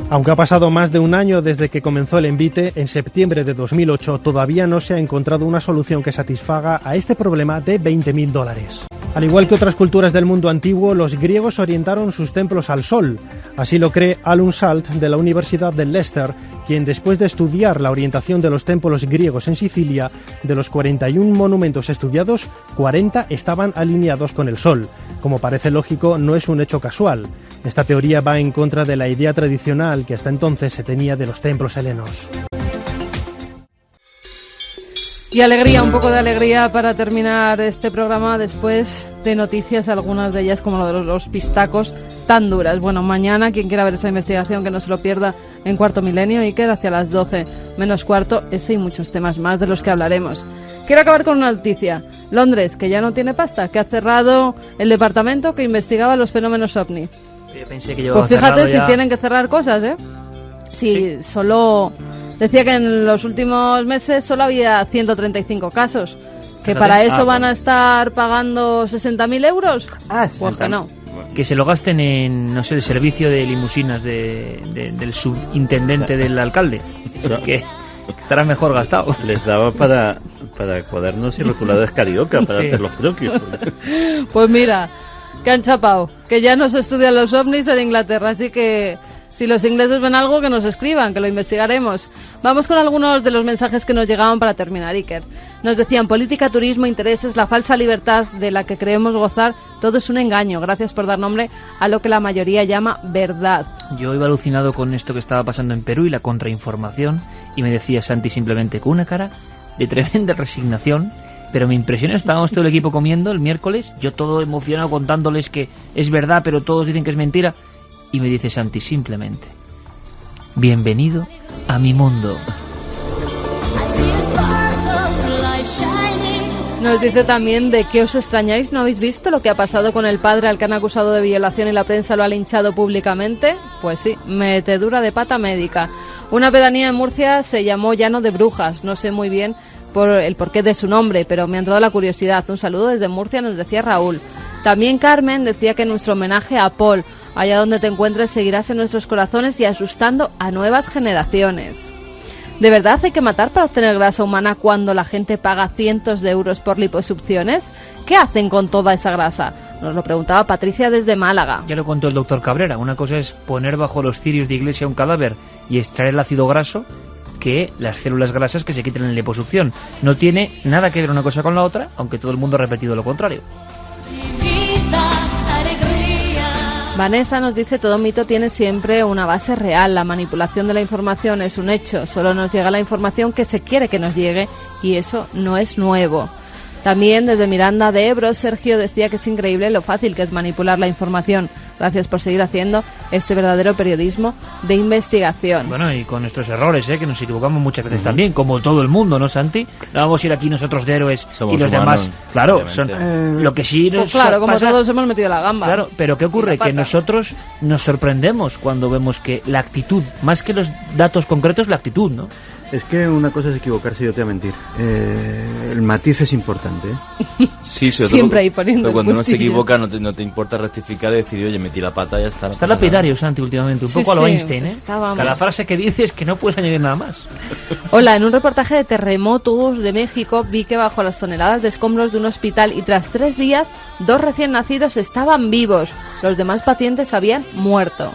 Aunque ha pasado más de un año desde que comenzó el envite, en septiembre de 2008 todavía no se ha encontrado una solución que satisfaga a este problema de $20.000. Al igual que otras culturas del mundo antiguo, los griegos orientaron sus templos al sol. Así lo cree Alun Salt de la Universidad de Leicester, quien después de estudiar la orientación de los templos griegos en Sicilia, de los 41 monumentos estudiados, 40 estaban alineados con el sol. Como parece lógico, no es un hecho casual. Esta teoría va en contra de la idea tradicional que hasta entonces se tenía de los templos helenos. Y alegría, un poco de alegría para terminar este programa después de noticias, algunas de ellas como lo de los pistacos tan duras. Bueno, mañana, quien quiera ver esa investigación, que no se lo pierda en Cuarto Milenio, Iker, hacia las 12 menos cuarto, ese y muchos temas más de los que hablaremos. Quiero acabar con una noticia. Londres, que ya no tiene pasta, que ha cerrado el departamento que investigaba los fenómenos OVNI. Yo pensé que llevaba pues fíjate si ya... tienen que cerrar cosas, ¿eh? Sí, solo... Decía que en los últimos meses solo había 135 casos. ¿Que para eso van a estar pagando 60.000 euros? Pues que no. Que se lo gasten en, no sé, el servicio de limusinas del subintendente del alcalde. Que estará mejor gastado. Les daba para cuadernos y rotuladores carioca, para hacer los croquis. Pues mira, que han chapado. Que ya no se estudian los ovnis en Inglaterra, así que... Si los ingleses ven algo, que nos escriban, que lo investigaremos. Vamos con algunos de los mensajes que nos llegaban para terminar, Iker. Nos decían, política, turismo, intereses, la falsa libertad de la que creemos gozar, todo es un engaño. Gracias por dar nombre a lo que la mayoría llama verdad. Yo iba alucinado con esto que estaba pasando en Perú y la contrainformación, y me decía Santi simplemente con una cara de tremenda resignación, pero me impresionó, estábamos todo el equipo comiendo el miércoles, yo todo emocionado contándoles que es verdad, pero todos dicen que es mentira. Y me dice Santi simplemente, bienvenido a mi mundo. Nos dice también de qué os extrañáis, ¿no habéis visto lo que ha pasado con el padre al que han acusado de violación y la prensa lo ha linchado públicamente? Pues sí, metedura de pata médica. Una pedanía en Murcia se llamó Llano de Brujas, no sé muy bien por el porqué de su nombre, pero me ha entrado la curiosidad. Un saludo desde Murcia, nos decía Raúl. También Carmen decía que nuestro homenaje a Paul, allá donde te encuentres, seguirás en nuestros corazones y asustando a nuevas generaciones. ¿De verdad hay que matar para obtener grasa humana cuando la gente paga cientos de euros por liposucciones? ¿Qué hacen con toda esa grasa? Nos lo preguntaba Patricia desde Málaga. Ya lo contó el doctor Cabrera. Una cosa es poner bajo los cirios de iglesia un cadáver y extraer el ácido graso, que las células grasas que se quiten en la liposucción. No tiene nada que ver una cosa con la otra, aunque todo el mundo ha repetido lo contrario. Vanessa nos dice: todo mito tiene siempre una base real. La manipulación de la información es un hecho. Solo nos llega la información que se quiere que nos llegue y eso no es nuevo. También desde Miranda de Ebro, Sergio decía que es increíble lo fácil que es manipular la información. Gracias por seguir haciendo este verdadero periodismo de investigación. Bueno, y con nuestros errores, que nos equivocamos muchas veces también, como todo el mundo, ¿no, Santi? No vamos a ir aquí nosotros de héroes. Somos y los humanos, demás, claro, son lo que sí nos pues claro, como pasa, todos hemos metido la gamba. Claro, pero ¿qué ocurre? Que nosotros nos sorprendemos cuando vemos que la actitud, más que los datos concretos, la actitud, ¿no? Es que una cosa es equivocarse y otra mentir. El matiz es importante, ¿eh? Sí, siempre ahí poniendo. Pero cuando uno se equivoca no te importa rectificar y decir, oye, metí la pata y ya está. Está lapidario, Santi, últimamente, un poco a lo Einstein, ¿eh? Estábamos. Cada frase que dices que no puedes añadir nada más. Hola, en un reportaje de terremotos de México vi que bajo las toneladas de escombros de un hospital y tras 3 días 2 recién nacidos estaban vivos. Los demás pacientes habían muerto.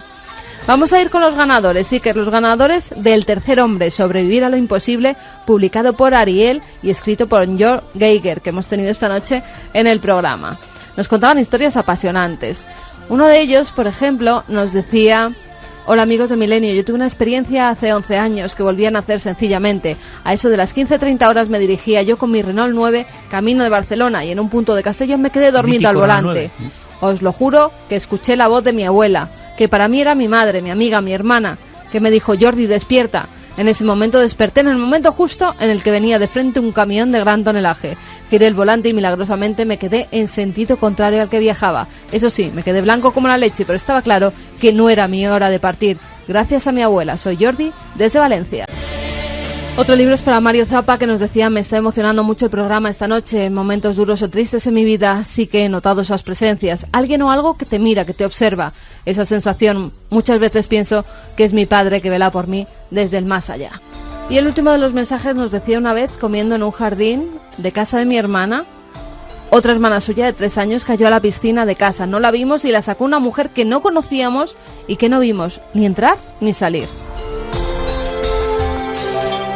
Vamos a ir con los ganadores, Iker, los ganadores del Tercer Hombre, Sobrevivir a lo Imposible, publicado por Ariel y escrito por Jörg Geiger, que hemos tenido esta noche en el programa. Nos contaban historias apasionantes. Uno de ellos, por ejemplo, nos decía: hola amigos de Milenio, yo tuve una experiencia hace 11 años que volví a nacer sencillamente. A eso de las 15:30 horas me dirigía yo con mi Renault 9 camino de Barcelona y en un punto de Castellón me quedé dormido al volante. Os lo juro que escuché la voz de mi abuela, que para mí era mi madre, mi amiga, mi hermana, que me dijo: Jordi, despierta. En ese momento desperté en el momento justo en el que venía de frente un camión de gran tonelaje. Giré el volante y milagrosamente me quedé en sentido contrario al que viajaba. Eso sí, me quedé blanco como la leche, pero estaba claro que no era mi hora de partir. Gracias a mi abuela. Soy Jordi, desde Valencia. Otro libro es para Mario Zapa, que nos decía: me está emocionando mucho el programa esta noche. En momentos duros o tristes en mi vida sí que he notado esas presencias. Alguien o algo que te mira, que te observa. Esa sensación muchas veces pienso que es mi padre que vela por mí desde el más allá. Y el último de los mensajes nos decía: una vez comiendo en un jardín de casa de mi hermana, otra hermana suya de 3 años cayó a la piscina de casa. No la vimos y la sacó una mujer que no conocíamos y que no vimos ni entrar ni salir.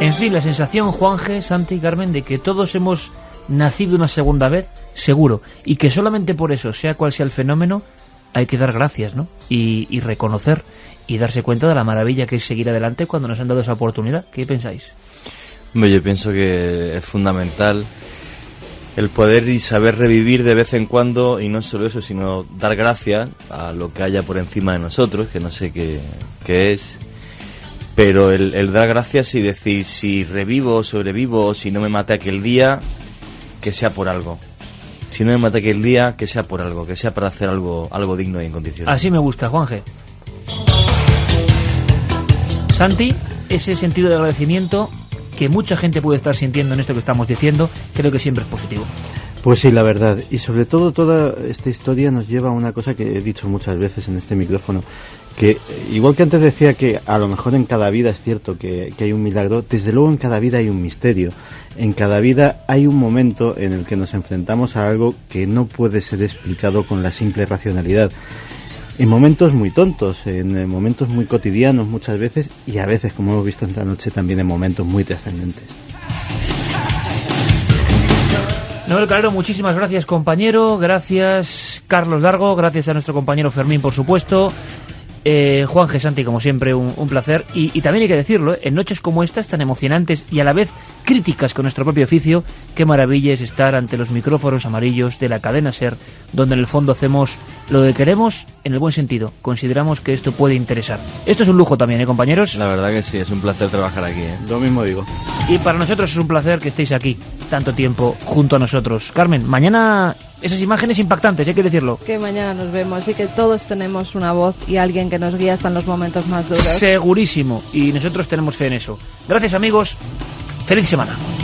En fin, la sensación, Juanje, Santi y Carmen, de que todos hemos nacido una segunda vez, seguro, y que solamente por eso, sea cual sea el fenómeno, hay que dar gracias, ¿no? Y reconocer y darse cuenta de la maravilla que es seguir adelante cuando nos han dado esa oportunidad. ¿Qué pensáis? Hombre, yo pienso que es fundamental el poder y saber revivir de vez en cuando, y no solo eso, sino dar gracias a lo que haya por encima de nosotros, que no sé qué es. Pero el dar gracias y decir, si revivo, sobrevivo, si no me mate aquel día, que sea por algo. Si no me mate aquel día, que sea por algo, que sea para hacer algo digno y en condiciones. Así me gusta, Juanje. Santi, ese sentido de agradecimiento que mucha gente puede estar sintiendo en esto que estamos diciendo, creo que siempre es positivo. Pues sí, la verdad. Y sobre todo, toda esta historia nos lleva a una cosa que he dicho muchas veces en este micrófono, que igual que antes decía que a lo mejor en cada vida es cierto que hay un milagro, desde luego en cada vida hay un misterio. En cada vida hay un momento en el que nos enfrentamos a algo que no puede ser explicado con la simple racionalidad. En momentos muy tontos, en momentos muy cotidianos muchas veces, y a veces, como hemos visto esta noche, también en momentos muy trascendentes. Noel Calero, muchísimas gracias, compañero. Gracias, Carlos Largo. Gracias a nuestro compañero Fermín, por supuesto. Juanje, Santi, como siempre, un placer. Y también hay que decirlo, en noches como estas, tan emocionantes y a la vez críticas con nuestro propio oficio, qué maravilla es estar ante los micrófonos amarillos de la cadena SER, donde en el fondo hacemos lo que queremos en el buen sentido. Consideramos que esto puede interesar. Esto es un lujo también, compañeros. La verdad que sí, es un placer trabajar aquí. Lo mismo digo. Y para nosotros es un placer que estéis aquí tanto tiempo junto a nosotros. Carmen, mañana esas imágenes impactantes, hay que decirlo. Que mañana nos vemos, así que todos tenemos una voz y alguien que nos guía hasta en los momentos más duros. Segurísimo, y nosotros tenemos fe en eso. Gracias, amigos. Feliz semana.